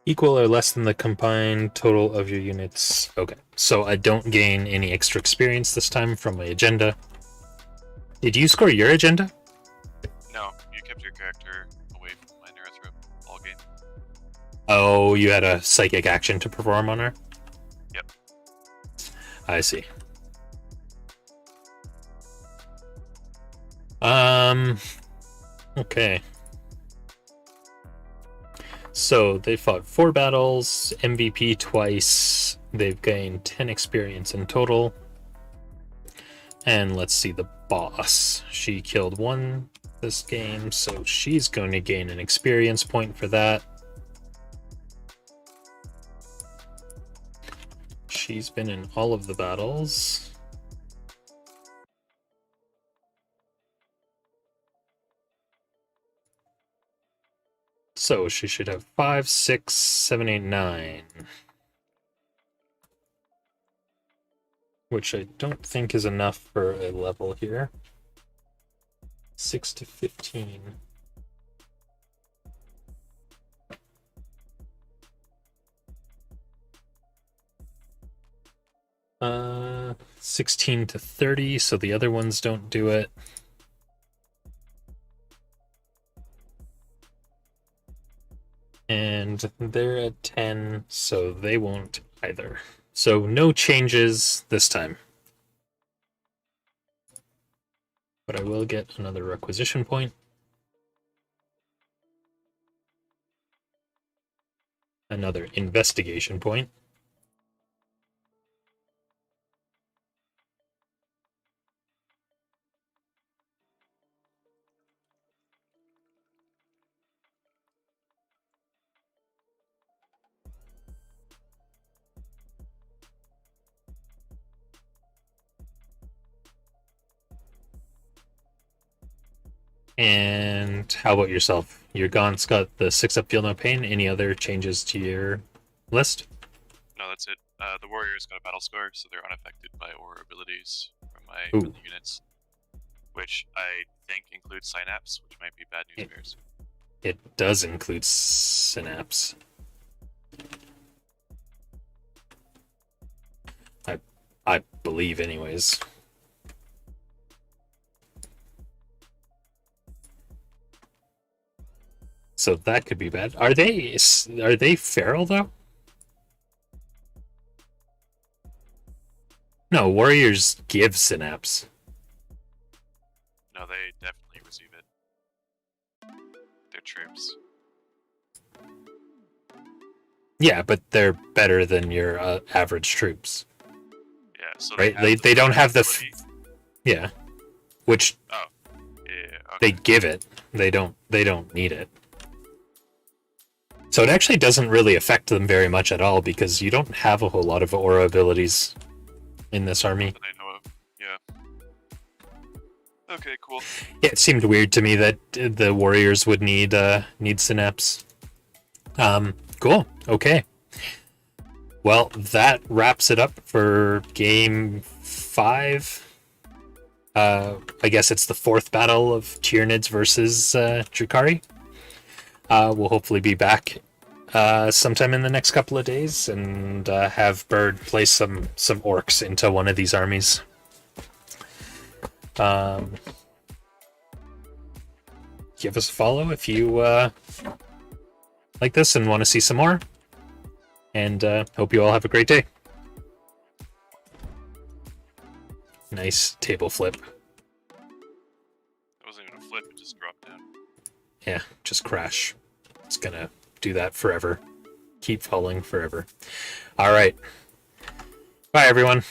Equal or less than the combined total of your units. Okay, so I don't gain any extra experience this time from my agenda. Did you score your agenda? No, you kept moved your character away from my Nerothrope all game. Oh, you had a psychic action to perform on her? Yep. I see. Okay. So they fought 4 battles, MVP twice. They've gained 10 experience in total. And let's see the boss. She killed 1 this game, so she's going to gain an experience point for that. She's been in all of the battles. So she should have 5, 6, 7, 8, 9. Which I don't think is enough for a level here. 6 to 15. 16 to 30, so the other ones don't do it. And they're at 10, so they won't either. So no changes this time. But I will get another requisition point. Another investigation point. And how about yourself? Your Gaunt's got the 6 up, feel no pain. Any other changes to your list? No, that's it. The warrior's got a battle scar, so they're unaffected by aura abilities from my units, which I think includes synapse, which might be bad news bears. It does include synapse. I believe, anyways. So that could be bad. Are they feral though? No, warriors give synapse. No, they definitely receive it. They're troops. Yeah, but they're better than your average troops. Yeah, so right? They don't have the yeah, which okay. They give it. They don't need it. So it actually doesn't really affect them very much at all because you don't have a whole lot of aura abilities in this army. That I know of. Yeah. Okay, cool. Yeah, it seemed weird to me that the warriors would need synapse. Cool. Okay. Well, that wraps it up for game 5. I guess it's the 4th battle of Tyranids versus Drukhari. We'll hopefully be back sometime in the next couple of days and have Bird play some orcs into one of these armies. Give us a follow if you like this and want to see some more. And hope you all have a great day. Nice table flip. It wasn't even a flip, it just dropped down. Yeah, just crash. It's gonna do that forever. Keep falling forever. All right. Bye, everyone.